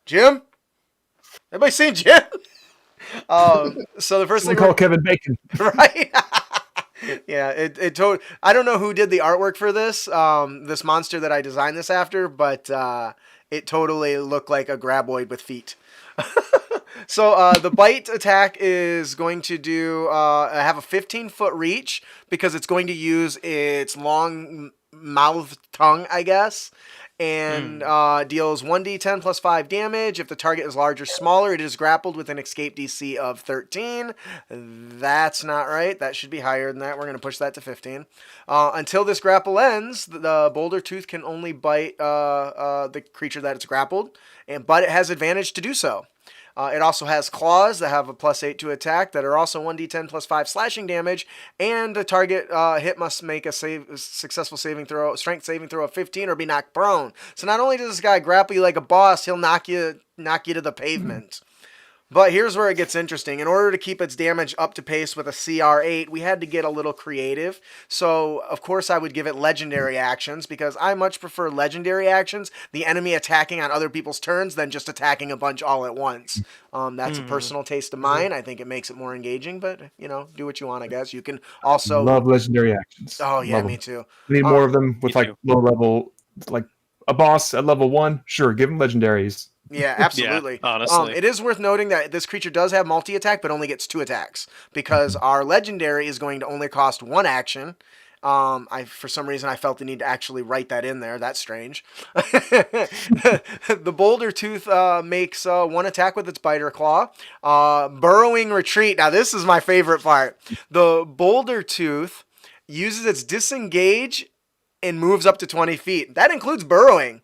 Jim? Everybody seen Jim? So the first thing call Kevin Bacon, right? Yeah, it totally. I don't know who did the artwork for this this monster that I designed this after, but it totally looked like a graboid with feet. So the bite attack is going to do have a 15-foot reach because it's going to use its long mouth tongue, I guess, and deals 1d10 plus 5 damage. If the target is large or smaller, it is grappled with an escape DC of 13. That's not right. That should be higher than that. We're going to push that to 15. Until this grapple ends, the Boulder Tooth can only bite the creature that it's grappled, but it has advantage to do so. It also has claws that have a +8 to attack that are also 1d10 plus 5 slashing damage, and the target hit must make a successful strength saving throw of 15 or be knocked prone. So not only does this guy grapple you like a boss, he'll knock you to the pavement. But here's where it gets interesting. In order to keep its damage up to pace with a CR8, we had to get a little creative. So, of course, I would give it legendary actions because I much prefer legendary actions, the enemy attacking on other people's turns, than just attacking a bunch all at once. That's a personal taste of mine. I think it makes it more engaging, but, do what you want, I guess. You can also... Love legendary actions. Oh, yeah, Love me them. too. We need more of them with too. low level, like a boss at level 1. Sure, give them legendaries. Yeah, absolutely. Yeah, honestly. It is worth noting that this creature does have multi-attack, but only gets 2 attacks because our legendary is going to only cost 1 action. For some reason, I felt the need to actually write that in there. That's strange. The Boulder Tooth makes 1 attack with its bite or claw. Burrowing Retreat. Now, this is my favorite part. The Boulder Tooth uses its disengage and moves up to 20 feet. That includes burrowing.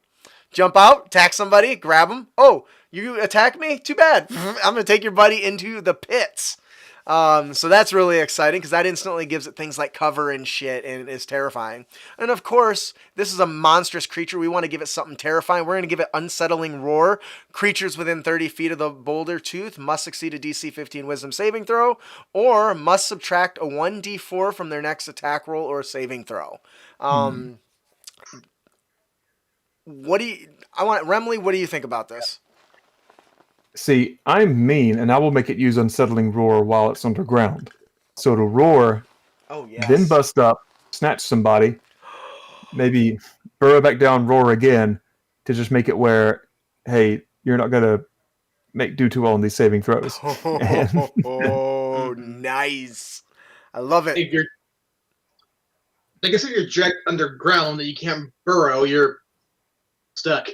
Jump out, attack somebody, grab them. Oh, you attack me? Too bad. I'm going to take your buddy into the pits. So that's really exciting because that instantly gives it things like cover and shit and is terrifying. And of course, this is a monstrous creature. We want to give it something terrifying. We're going to give it Unsettling Roar. Creatures within 30 feet of the Boulder Tooth must succeed a DC 15 Wisdom saving throw or must subtract a 1d4 from their next attack roll or saving throw. Remley, what do you think about this? See, I'm mean, and I will make it use Unsettling Roar while it's underground. So to roar, then bust up, snatch somebody, maybe burrow back down, roar again, to just make it where, hey, you're not going to do too well in these saving throws. Oh, nice. I love it. If you're dragged underground and you can't burrow, you're stuck.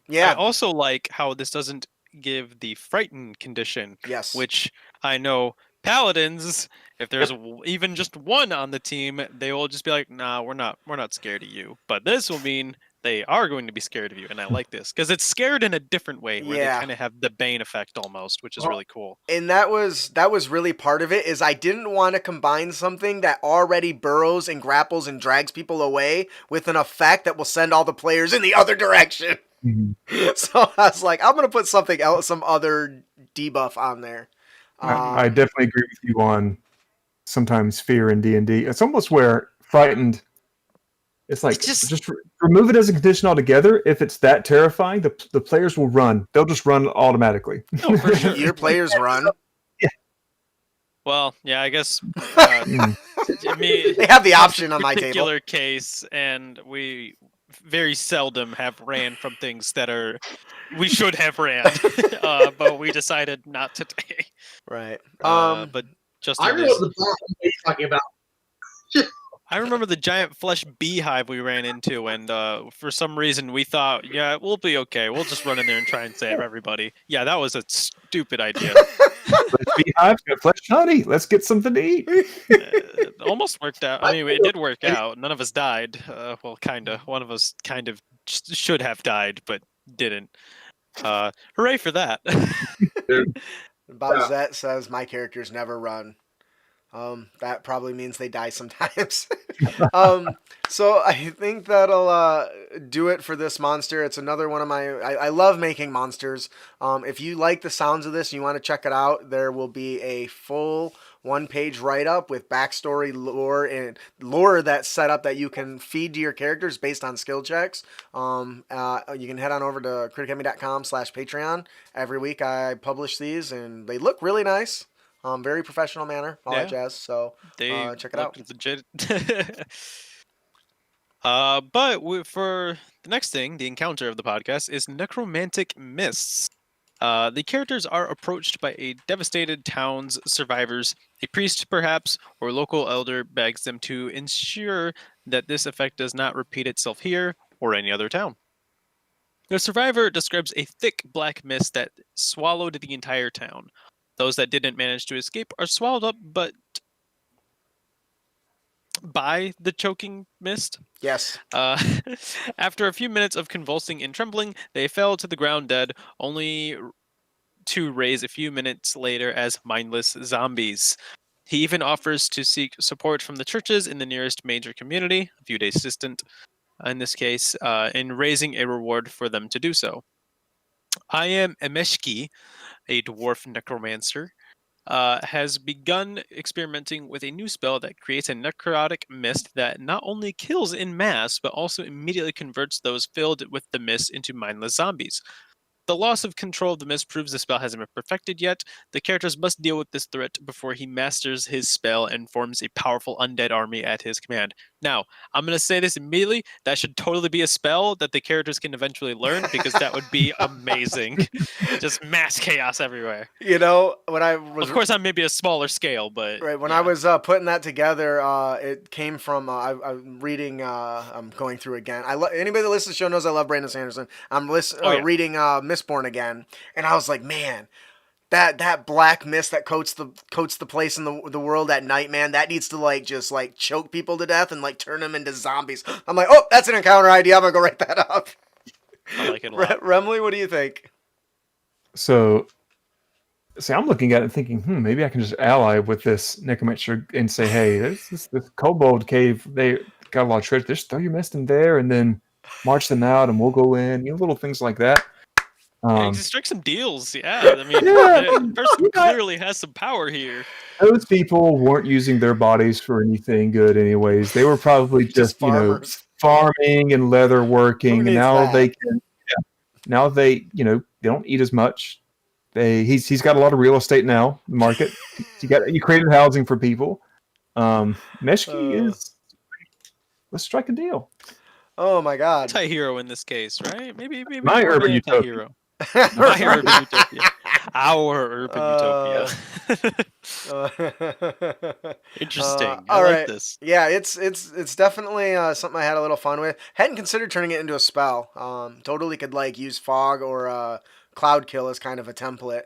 Yeah. I also like how this doesn't give the frightened condition. Yes. Which I know paladins, if there's even just one on the team, they will just be like, "Nah, we're not scared of you." But this will mean they are going to be scared of you, and I like this because it's scared in a different way, where they Yeah. kind of have the Bane effect almost, which is really cool. And that was really part of it. Is I didn't want to combine something that already burrows and grapples and drags people away with an effect that will send all the players in the other direction. So I was like, I'm gonna put something else, some other debuff on there. I definitely agree with you on sometimes fear in D&D. It's almost where frightened. It's like just remove it as a condition altogether. If it's that terrifying, the players will run. They'll just run automatically. Oh, for sure. Your players run. Yeah. Well, yeah, I guess. I mean, They have the option on my table. Particular case, and we very seldom have ran from things that we should have ran, but we decided not today. Right. But just I remember the bar you're talking about. I remember the giant flesh beehive we ran into, and for some reason we thought, yeah, we'll be okay. We'll just run in there and try and save everybody. Yeah, that was a stupid idea. Beehive, got flesh honey. Let's get something to eat. It almost worked out. I mean, it did work out. None of us died. Well, kind of. One of us kind of should have died, but didn't. Hooray for that. Bowsette says my characters never run. That probably means they die sometimes. So I think that'll do it for this monster. It's another one of my. I love making monsters. If you like the sounds of this and you want to check it out, there will be a full one-page write-up with backstory, lore, and lore that's set up that you can feed to your characters based on skill checks. You can head on over to criticenemy.com/Patreon. Every week I publish these, and they look really nice. Very professional manner, all that jazz. So check it out. Legit. But for the next thing, the encounter of the podcast is necromantic mists. The characters are approached by a devastated town's survivors. A priest, perhaps, or local elder begs them to ensure that this effect does not repeat itself here or any other town. The survivor describes a thick black mist that swallowed the entire town. Those that didn't manage to escape are swallowed up, but by the choking mist. Yes. After a few minutes of convulsing and trembling, they fell to the ground dead, only to raise a few minutes later as mindless zombies. He even offers to seek support from the churches in the nearest major community, a few days distant, in this case, in raising a reward for them to do so. I am Emeshki, a dwarf necromancer, has begun experimenting with a new spell that creates a necrotic mist that not only kills in mass, but also immediately converts those filled with the mist into mindless zombies. The loss of control of the mist proves the spell hasn't been perfected yet. The characters must deal with this threat before he masters his spell and forms a powerful undead army at his command. Now, I'm going to say this immediately. That should totally be a spell that the characters can eventually learn, because that would be amazing. Just mass chaos everywhere. You know, when I was... Of course, on maybe a smaller scale, but... Right, when I was putting that together, it came from... I'm reading... I'm going through again. Anybody that listens to the show knows I love Brandon Sanderson. I'm reading Mistborn again, and I was like, man... That black mist that coats the place in the world at night, man, that needs to just choke people to death and turn them into zombies. I'm like, oh, that's an encounter idea. I'm gonna go write that up. I like it a lot. Remley, what do you think? So, see, I'm looking at it thinking, maybe I can just ally with this necromancer and say, hey, this kobold cave, they got a lot of treasure. Just throw your mist in there and then march them out, and we'll go in. Little things like that. Just strike some deals, yeah. I mean, the person clearly has some power here. Those people weren't using their bodies for anything good, anyways. They were probably just farming and leather working, and now they can. Yeah, now they don't eat as much. He's got a lot of real estate now. The market. You created housing for people. Meshki is. Let's strike a deal. Oh my God! Anti-hero in this case, right? Maybe my urban anti-hero. My urban utopia. Our urban utopia. Interesting. I like this. Yeah, it's definitely something I had a little fun with. Hadn't considered turning it into a spell. Totally could use fog or cloud kill as kind of a template.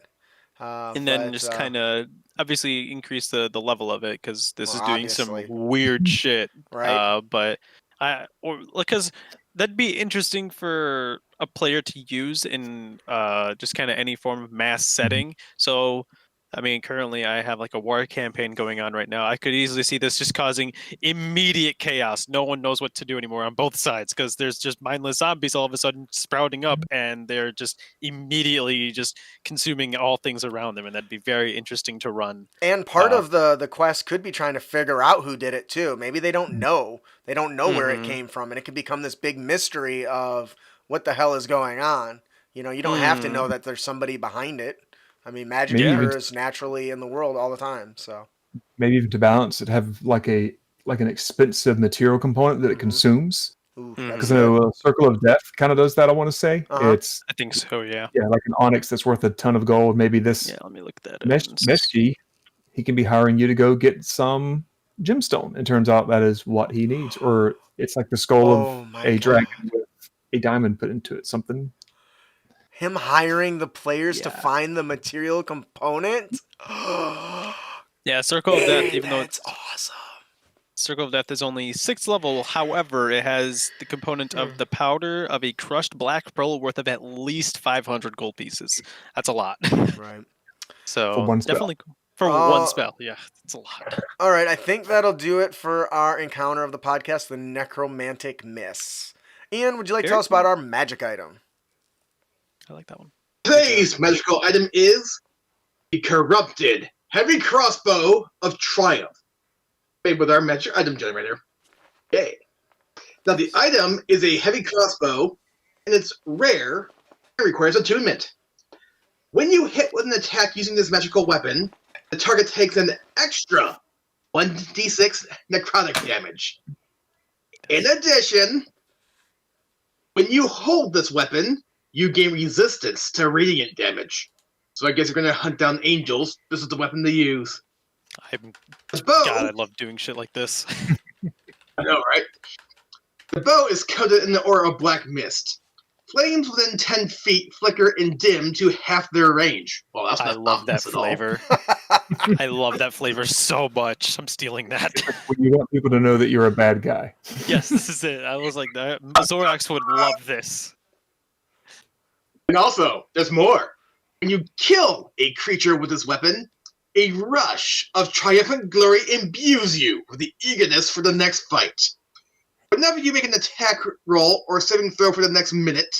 And then just kind of obviously increase the level of it, because this is doing some weird shit. Right. Because that'd be interesting for a player to use in just kind of any form of mass setting. So, I mean, currently I have like a war campaign going on right now. I could easily see this just causing immediate chaos. No one knows what to do anymore on both sides because there's just mindless zombies all of a sudden sprouting up, and they're just immediately just consuming all things around them, and that'd be very interesting to run. And part of the quest could be trying to figure out who did it too. Maybe they don't know. They don't know where it came from, and it could become this big mystery of what the hell is going on. You know, you don't have to know that there's somebody behind it. I mean, magic occurs naturally in the world all the time. So maybe even to balance it, have like an expensive material component that it consumes. Ooh, Because a Circle of Death kind of does that. I want to say it's. I think so. Yeah. Yeah, like an onyx that's worth a ton of gold. Maybe this. Yeah. Let me look that up. Mesky, he can be hiring you to go get some gemstone. It turns out that is what he needs, or it's like the skull of a dragon with a diamond put into it. Something. Him hiring the players to find the material component. Yeah, Circle of Death. Even though it's awesome. Circle of Death is only 6th level. However, it has the component of the powder of a crushed black pearl worth of at least 500 gold pieces. That's a lot. Right. So for one spell. definitely for one spell. Yeah, it's a lot. All right, I think that'll do it for our encounter of the podcast, the Necromantic Mists. Ian, would you like to tell us about our magic item? I like that one. Today's magical item is the Corrupted Heavy Crossbow of Triumph, made with our magic item generator. Yay. Now, the item is a heavy crossbow, and it's rare and requires attunement. When you hit with an attack using this magical weapon, the target takes an extra 1d6 necrotic damage. In addition, when you hold this weapon, you gain resistance to radiant damage. So I guess you're going to hunt down angels. This is the weapon to use. God, I love doing shit like this. I know, right? The bow is coated in the aura of black mist. Flames within 10 feet flicker and dim to half their range. Well, that's not I love that ominous at all. flavor. I love that flavor so much. I'm stealing that. When you want people to know that you're a bad guy. Yes, this is it. I was like, Zorax would love this. And also, there's more. When you kill a creature with this weapon, a rush of triumphant glory imbues you with the eagerness for the next fight. Whenever you make an attack roll or saving throw for the next minute,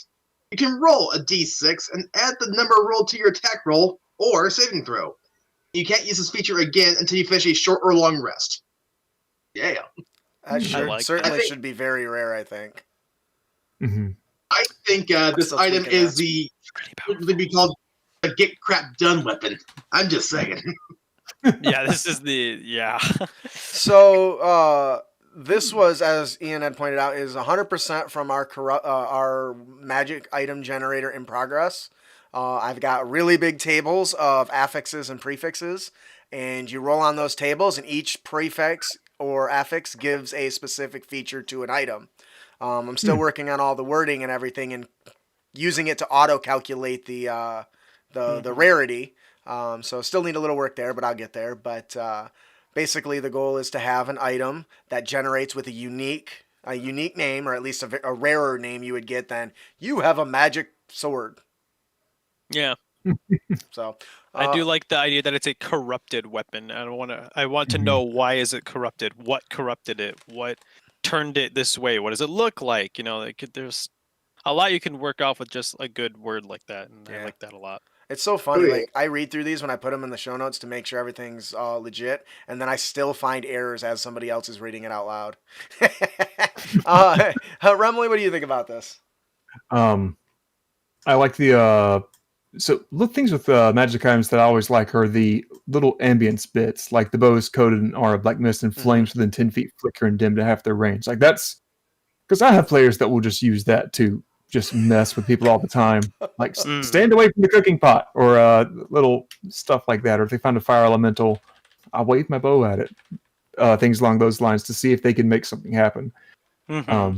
you can roll a d6 and add the number rolled to your attack roll or saving throw. You can't use this feature again until you finish a short or long rest. Yeah. That certainly should be very rare, I think. Mm-hmm. I think this item is would be called a get crap done weapon. I'm just saying. Yeah, this is So this was, as Ian had pointed out, is 100% from our magic item generator in progress. I've got really big tables of affixes and prefixes, and you roll on those tables, and each prefix or affix gives a specific feature to an item. I'm still working on all the wording and everything, and using it to auto-calculate the rarity. So still need a little work there, but I'll get there. But basically, the goal is to have an item that generates with a unique name, or at least a rarer name you would get than you have a magic sword. Yeah. So I do like the idea that it's a corrupted weapon. I want to know, why is it corrupted? What corrupted it? What turned it this way? What does it look like? You know, there's a lot you can work off with just a good word like that, and I like that a lot. It's so funny. Like, I read through these when I put them in the show notes to make sure everything's legit, and then I still find errors as somebody else is reading it out loud. Remley, what do you think about this? I like the things with magic items that I always like are the little ambience bits, like the bow is coated in aura black mist and flames within 10 feet flicker and dim to half their range. Like, that's because I have players that will just use that to just mess with people all the time. Like, stand away from the cooking pot, or little stuff like that. Or if they find a fire elemental, I'll wave my bow at it. Things along those lines to see if they can make something happen. I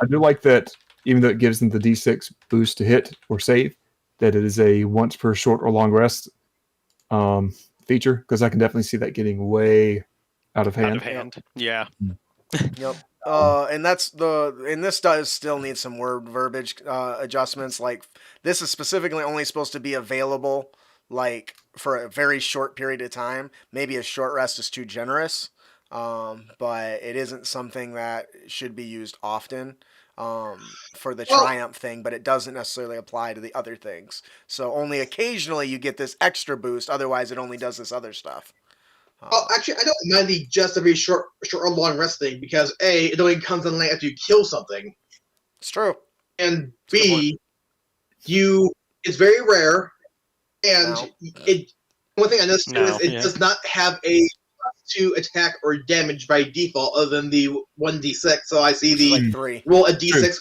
do like that, even though it gives them the D6 boost to hit or save, that it is a once per short or long rest feature, because I can definitely see that getting way out of hand. Yeah. Yep. And this does still need some word verbiage adjustments. Like, this is specifically only supposed to be available like for a very short period of time. Maybe a short rest is too generous, but it isn't something that should be used often for the triumph thing. But it doesn't necessarily apply to the other things. So only occasionally you get this extra boost. Otherwise, it only does this other stuff. Actually, I don't mind the just a very short or long rest thing because A, it only comes in late after you kill something. It's true. And B, it's very rare, and one thing I noticed too is it does not have a +2 attack or damage by default other than the 1d6. So I see the like 3. Roll a d6.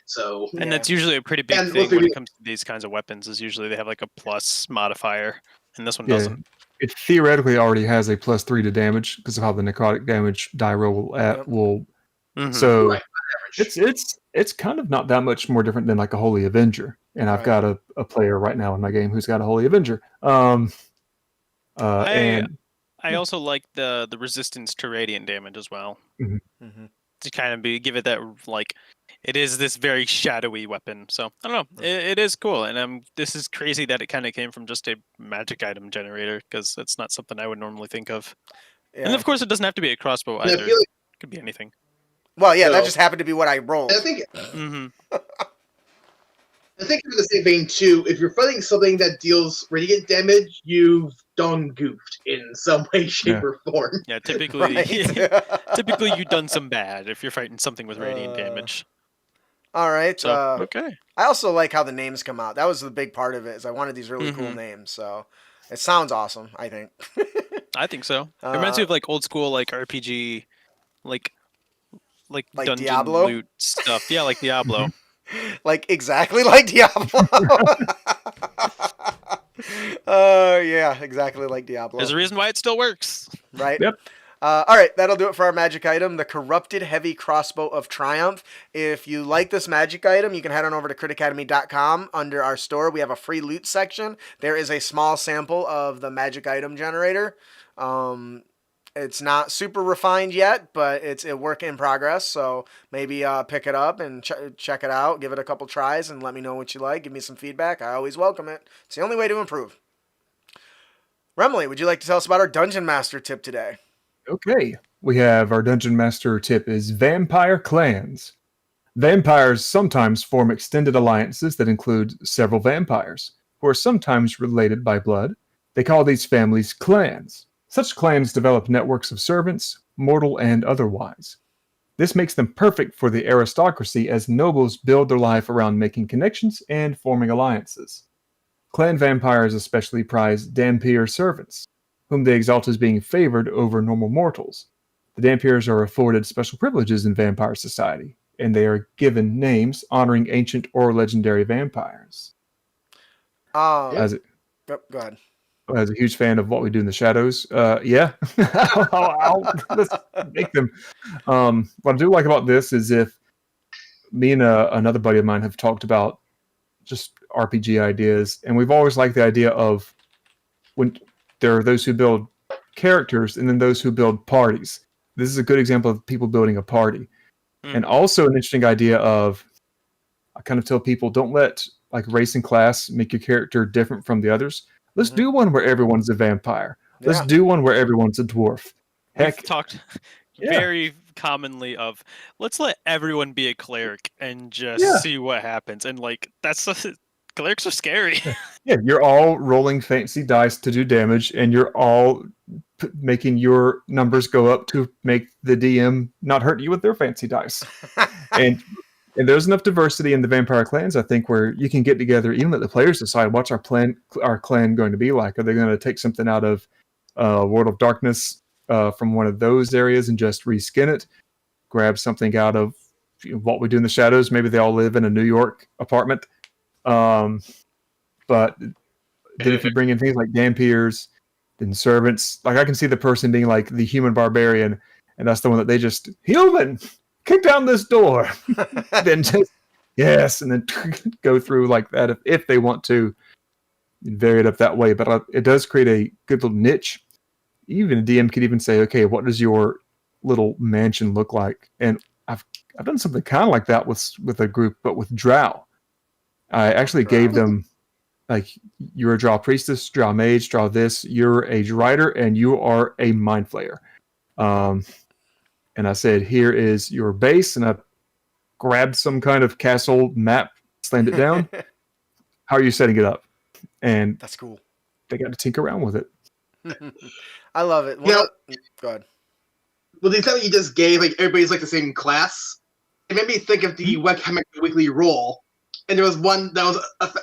So and that's usually a pretty big thing when it comes to these kinds of weapons. Is usually they have like a plus modifier, and this one doesn't. It theoretically already has a +3 to damage because of how the necrotic damage die roll will. So it's kind of not that much more different than like a Holy Avenger, and I've got a player right now in my game who's got a Holy Avenger. I also like the resistance to radiant damage as well. To kind of give it that like. It is this very shadowy weapon, so I don't know. It is cool, and this is crazy that it kind of came from just a magic item generator because that's not something I would normally think of. Yeah. And of course, it doesn't have to be a crossbow either. It could be anything. Well, yeah, that just happened to be what I rolled. I think. I think in the same vein too. If you're fighting something that deals radiant damage, you've done goofed in some way, shape, or form. Yeah, typically, typically you've done some bad if you're fighting something with radiant damage. All right. So, okay. I also like how the names come out. That was the big part of it. Is I wanted these really cool names. So it sounds awesome. I think. I think so. It reminds me of like old school like RPG, like dungeon Diablo? loot stuff. Yeah, like Diablo. Like exactly like Diablo. Yeah, exactly like Diablo. There's a reason why it still works. Right. Yep. All right, that'll do it for our magic item, the Corrupted Heavy Crossbow of Triumph. If you like this magic item, you can head on over to critacademy.com. Under our store, we have a free loot section. There is a small sample of the magic item generator. It's not super refined yet, but it's a work in progress. So maybe pick it up and check it out. Give it a couple tries and let me know what you like. Give me some feedback. I always welcome it. It's the only way to improve. Remley, would you like to tell us about our Dungeon Master tip today? Okay, we have our Dungeon Master tip is Vampire Clans. Vampires sometimes form extended alliances that include several vampires, who are sometimes related by blood. They call these families clans. Such clans develop networks of servants, mortal and otherwise. This makes them perfect for the aristocracy as nobles build their life around making connections and forming alliances. Clan vampires especially prize Dhampir servants, whom they exalt as being favored over normal mortals. The Dhampirs are afforded special privileges in vampire society, and they are given names honoring ancient or legendary vampires. Go ahead. As a huge fan of What We Do in the Shadows, let's make them. What I do like about this is if me and another buddy of mine have talked about just RPG ideas, and we've always liked the idea of when there are those who build characters and then those who build parties. This is a good example of people building a party. And also an interesting idea of, I kind of tell people, don't let like race and class make your character different from the others. Let's do one where everyone's a vampire. Let's do one where everyone's a dwarf. Heck, we've talked very commonly of let's let everyone be a cleric and just see what happens. And like clerics are scary. Yeah, you're all rolling fancy dice to do damage, and you're all making your numbers go up to make the DM not hurt you with their fancy dice. and there's enough diversity in the vampire clans, I think, where you can get together, even let the players decide what's our clan going to be like. Are they going to take something out of World of Darkness from one of those areas and just reskin it? Grab something out of What We Do in the Shadows. Maybe they all live in a New York apartment. But then if you bring in things like Dhampirs and servants, like I can see the person being like the human barbarian, and that's the one that they just human kick down this door, then just and then go through like that if they want to vary it up that way. But it does create a good little niche. Even a DM could even say, okay, what does your little mansion look like? And I've done something kind of like that with a group, but with Drow. I actually gave them like, you're a Drow priestess, Drow mage, Drow this. You're a rider, and you are a mind flayer. And I said, here is your base, and I grabbed some kind of castle map, slammed it down. How are you setting it up? And that's cool. They got to tinker around with it. I love it. Go ahead. Well, the example you just gave, like everybody's like the same class, it made me think of the webcomic weekly role. And there was one that was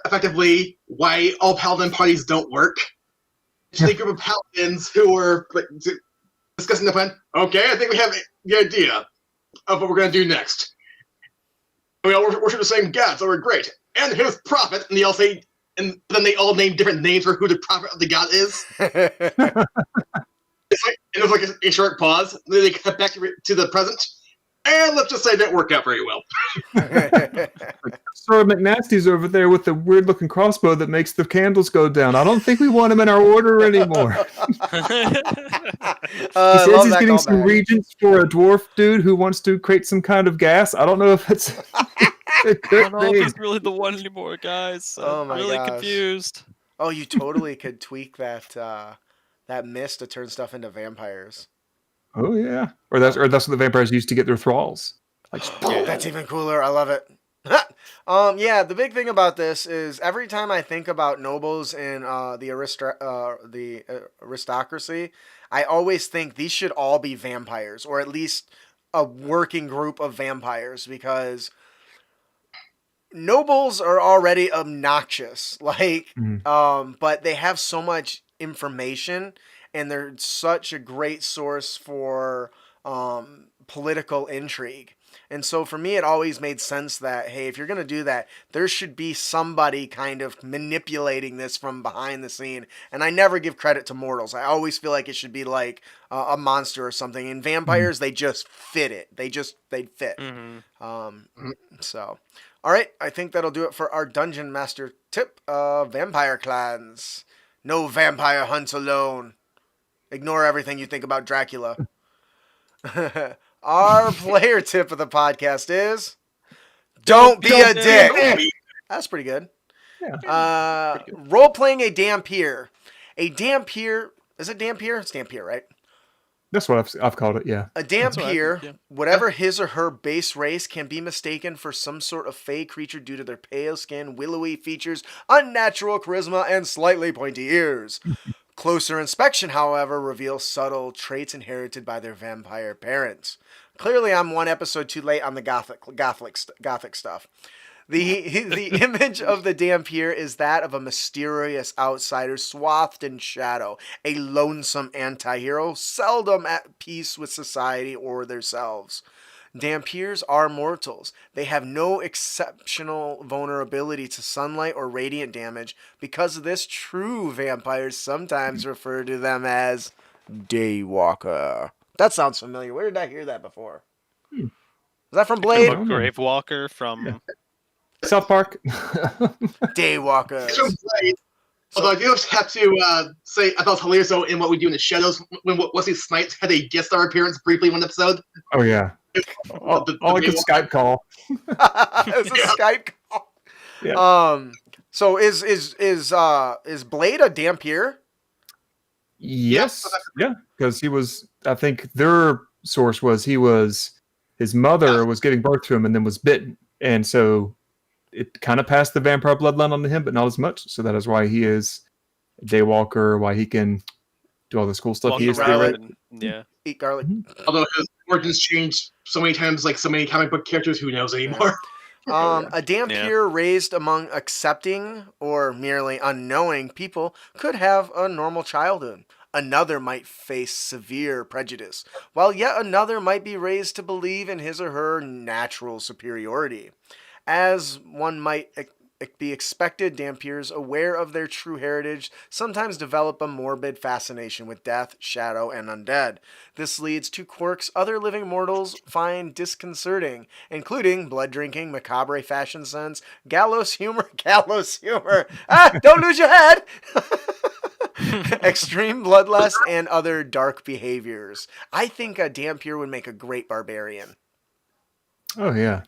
effectively why all paladin parties don't work. It's a group of paladins who were like, discussing the plan. Okay, I think we have the idea of what we're going to do next. We all worship the same god, so we're great. And here's prophet, and they all say, and then they all name different names for who the prophet of the god is. It was like a short pause. Then they cut back to the present. And let's just say it didn't work out very well. Sir McNasty's over there with the weird-looking crossbow that makes the candles go down. I don't think we want him in our order anymore. He says he's getting some regents for a dwarf dude who wants to create some kind of gas. I don't know if it's I don't know if he's really the one anymore, guys. I'm really confused. Oh, you totally could tweak that mist to turn stuff into vampires. Oh yeah, or that's what the vampires use to get their thralls. Like, that's even cooler. I love it. Yeah, the big thing about this is every time I think about nobles in the aristocracy, I always think these should all be vampires, or at least a working group of vampires, because nobles are already obnoxious, but they have so much information, and they're such a great source for political intrigue. And so for me, it always made sense that, hey, if you're going to do that, there should be somebody kind of manipulating this from behind the scene. And I never give credit to mortals. I always feel like it should be like a monster or something. In vampires, they just fit it. They fit. So, all right. I think that'll do it for our Dungeon Master tip. Vampire clans. No vampire hunts alone. Ignore everything you think about Dracula. Our player tip of the podcast is don't be a dick. That's pretty good. Yeah. Role-playing a Dampier. A Dampier, is it Dampier? It's Dampier, right? That's what I've called it, yeah. A Dampier, whatever his or her base race, can be mistaken for some sort of fey creature due to their pale skin, willowy features, unnatural charisma, and slightly pointy ears. Closer inspection, however, reveals subtle traits inherited by their vampire parents. Clearly, I'm one episode too late on the gothic stuff. The image of the Dampier is that of a mysterious outsider swathed in shadow, a lonesome anti-hero, seldom at peace with society or themselves. Dampiers are mortals. They have no exceptional vulnerability to sunlight or radiant damage. Because of this, true vampires sometimes refer to them as Daywalker. That sounds familiar. Where did I hear that before? Is that from Blade? Gravewalker from South Park. Daywalker. It's from Blade. Although I do have to say, I thought it was hilarious though in What We Do in the Shadows when Wesley Snipes had a guest star appearance briefly in one episode. Oh yeah. Like a Skype call. It was a Skype call. Yeah. So is Blade a Dampier? Yes. Yeah. Because he was. I think their source was his mother was giving birth to him and then was bitten, and so it kind of passed the vampire bloodline onto him, but not as much. So that is why he is a Daywalker. Why he can do all this cool stuff. He is yeah. Eat garlic. Although his origins changed so many times, like so many comic book characters, who knows anymore? A Dampier raised among accepting or merely unknowing people could have a normal childhood. Another might face severe prejudice, while yet another might be raised to believe in his or her natural superiority. As one might be expected, Dampiers, aware of their true heritage, sometimes develop a morbid fascination with death, shadow, and undead. This leads to quirks other living mortals find disconcerting, including blood drinking, macabre fashion sense, gallows humor. Ah, don't lose your head! Extreme bloodlust and other dark behaviors. I think a Dampier would make a great barbarian. Oh yeah.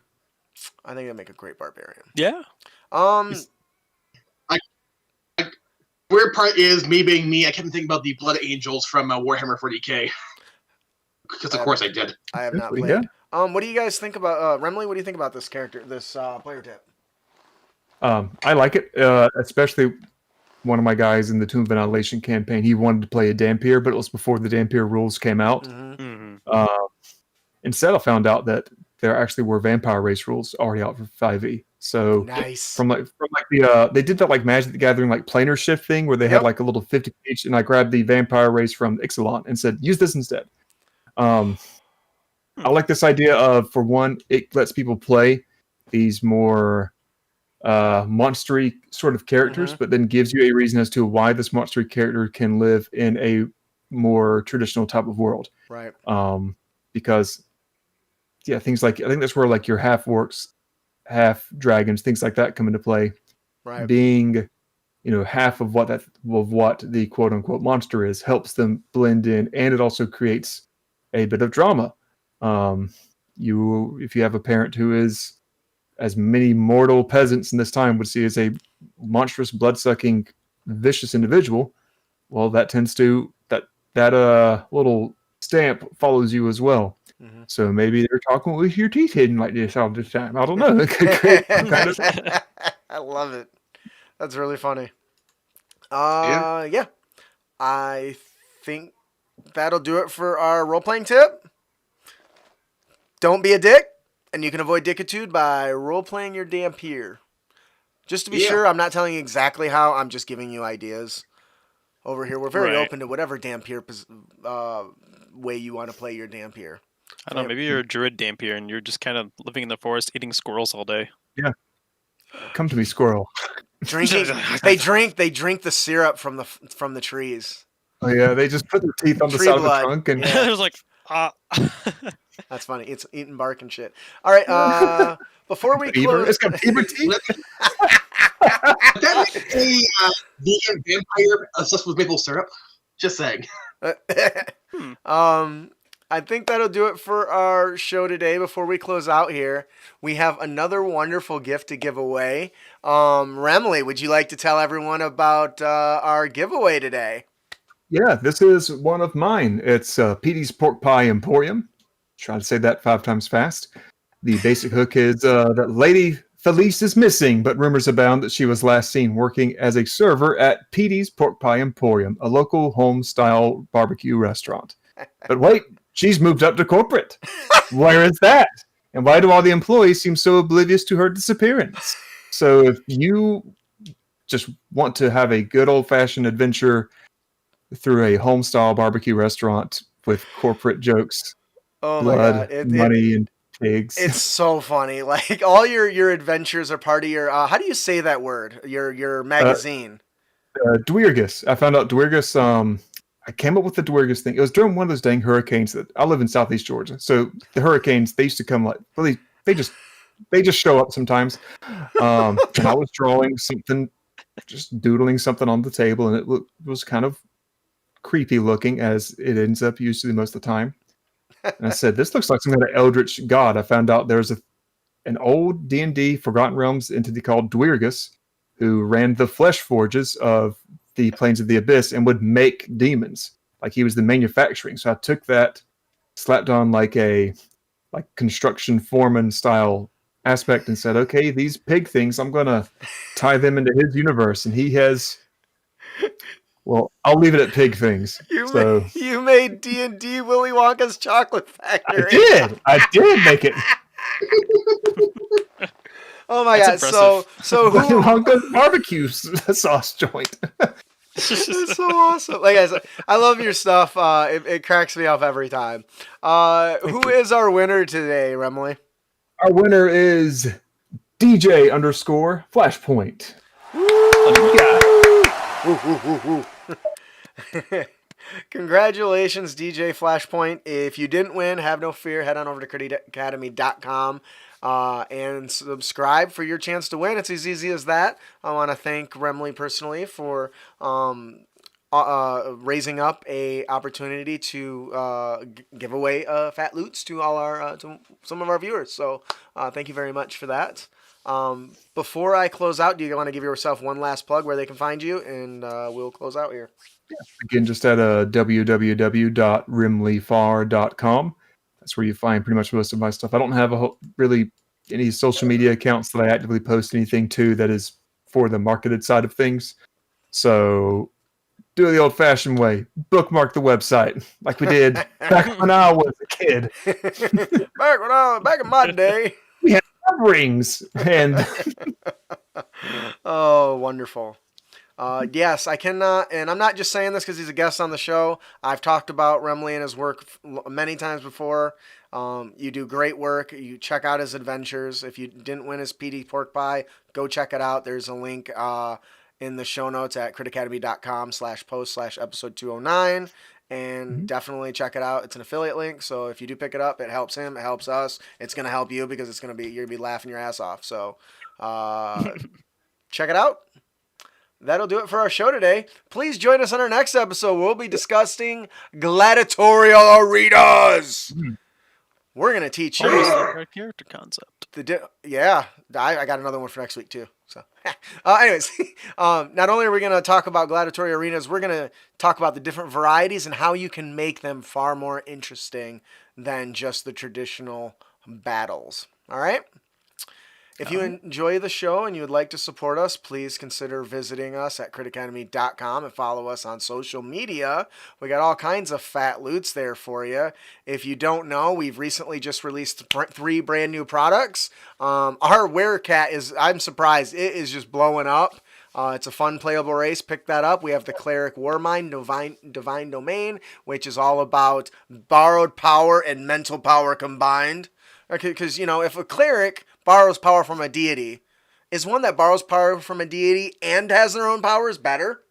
I think it'd make a great barbarian. Yeah. Weird part is me being me. I kept thinking about the Blood Angels from Warhammer 40k. Because of course I did. I have not Yeah. played. What do you guys think about Remley? What do you think about this character, this player tip? I like it, especially one of my guys in the Tomb of Annihilation campaign. He wanted to play a Dampier, but it was before the Dampier rules came out. Instead, I found out that there actually were vampire race rules already out for 5e. So nice. From the they did that like Magic the Gathering like planar shift thing where they had like a little 50 page, and I grabbed the vampire race from Ixalan and said use this instead. I like this idea of, for one, it lets people play these more monstery sort of characters, but then gives you a reason as to why this monstery character can live in a more traditional type of world. Right. Because things like, I think that's where like your half orcs, half dragons, things like that come into play. Right. Being, half of what the quote unquote monster is helps them blend in, and it also creates a bit of drama. If you have a parent who is, as many mortal peasants in this time would see, as a monstrous, blood-sucking, vicious individual, well, that tends to that little stamp follows you as well. So maybe they're talking with your teeth hidden like this all the time. I don't know. I love it. That's really funny. Yeah. I think that'll do it for our role-playing tip. Don't be a dick, and you can avoid dickitude by role-playing your Dampier. Just to be sure, I'm not telling you exactly how. I'm just giving you ideas. Over here, we're very open to whatever Dampier way you want to play your Dampier. I don't know, maybe you're a druid Dampier and you're just kind of living in the forest eating squirrels all day. Yeah. Come to me, squirrel. They drink the syrup from the trees. Oh yeah, they just put their teeth on the side of the trunk and it was like That's funny. It's eating bark and shit. All right, before we close, it's got fever teeth. That makes a vegan vampire obsessed with maple syrup. Just saying. I think that'll do it for our show today. Before we close out here, we have another wonderful gift to give away. Remley, would you like to tell everyone about our giveaway today? Yeah, this is one of mine. It's Petey's Pork Pie Emporium. Try to say that 5 times fast. The basic hook is that Lady Felice is missing, but rumors abound that she was last seen working as a server at Petey's Pork Pie Emporium, a local home-style barbecue restaurant. But wait, she's moved up to corporate. Where is that? And why do all the employees seem so oblivious to her disappearance? So if you just want to have a good old-fashioned adventure through a home-style barbecue restaurant with corporate jokes, blood, money, and pigs. It's so funny. Like, all your adventures are part of your, how do you say that word? Your magazine. Dweirgus. I found out Dweirgus, I came up with the Dweirgus thing. It was during one of those dang hurricanes that I live in Southeast Georgia. So the hurricanes, they used to come like, really, they just show up sometimes. And I was drawing something, just doodling something on the table, and it was kind of creepy looking, as it ends up usually most of the time. And I said, this looks like some kind of eldritch god. I found out there's an old D&D Forgotten Realms entity called Dweirgus, who ran the flesh forges of the Plains of the Abyss and would make demons. Like, he was the manufacturing. So I took that, slapped on like a construction foreman style aspect, and said, okay, these pig things, I'm going to tie them into his universe. And he has... Well, I'll leave it at pig things. You made D&D Willy Wonka's Chocolate Factory. I did make it. Oh my That's god! So Willy who? Wonka's barbecue sauce joint. It's so awesome. Like I said, I love your stuff. It cracks me up every time. Who is our winner today, Remley? Our winner is DJ_Flashpoint. Congratulations, DJ Flashpoint. If you didn't win, have no fear. Head on over to crittyacademy.com and subscribe for your chance to win. It's as easy as that. I want to thank Remley personally for raising up a opportunity to give away fat loots to all our to some of our viewers. So thank you very much for that. Before I close out, do you want to give yourself one last plug where they can find you, and we'll close out here. Again, just at www.remleyfarr.com. That's where you find pretty much most of my stuff. I don't have really any social media accounts that I actively post anything to that is for the marketed side of things. So do it the old-fashioned way. Bookmark the website like we did back when I was a kid. back in my day. We had rings and oh, wonderful. Yes, I cannot, and I'm not just saying this because he's a guest on the show. I've talked about Remley and his work many times before. You do great work. You check out his adventures. If you didn't win his PD pork pie, go check it out. There's a link in the show notes at critacademy.com/post/episode 209. And definitely check it out. It's an affiliate link, so if you do pick it up, it helps him, it helps us. It's gonna help you because you're gonna be laughing your ass off. So check it out. That'll do it for our show today. Please join us on our next episode. We'll be discussing gladiatorial arenas. We're going to teach you our character concept. I got another one for next week too. So, anyways, not only are we going to talk about gladiatorial arenas, we're going to talk about the different varieties and how you can make them far more interesting than just the traditional battles. All right? If you enjoy the show and you would like to support us, please consider visiting us at critacademy.com and follow us on social media. We got all kinds of fat loots there for you. If you don't know, we've recently just released 3 brand new products. Our Werecat I'm surprised, it is just blowing up. It's a fun playable race. Pick that up. We have the Cleric Warmind Divine Domain, which is all about borrowed power and mental power combined. Because, if a cleric borrows power from a deity, is one that borrows power from a deity and has their own powers better?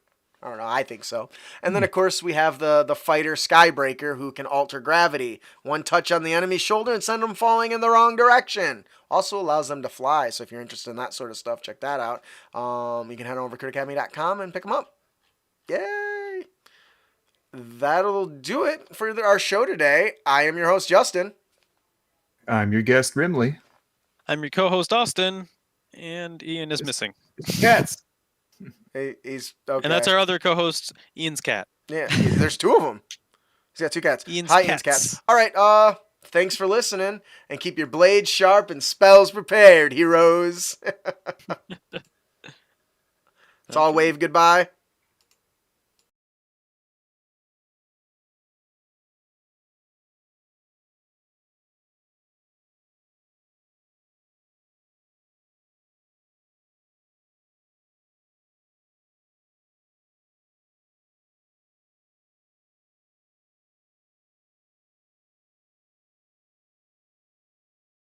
I don't know. I think so. And then, of course, we have the fighter Skybreaker, who can alter gravity. One touch on the enemy's shoulder and send them falling in the wrong direction. Also allows them to fly. So if you're interested in that sort of stuff, check that out. You can head over to critacademy.com and pick them up. Yay! That'll do it for our show today. I am your host, Justin. I'm your guest, Remley. I'm your co-host, Austin, and Ian is missing. Cats. He's okay. And that's our other co-host, Ian's cat. Yeah, there's 2 of them. He's got 2 cats. Ian's Ian's cats. All right, thanks for listening, and keep your blades sharp and spells prepared, heroes. Let's all wave goodbye.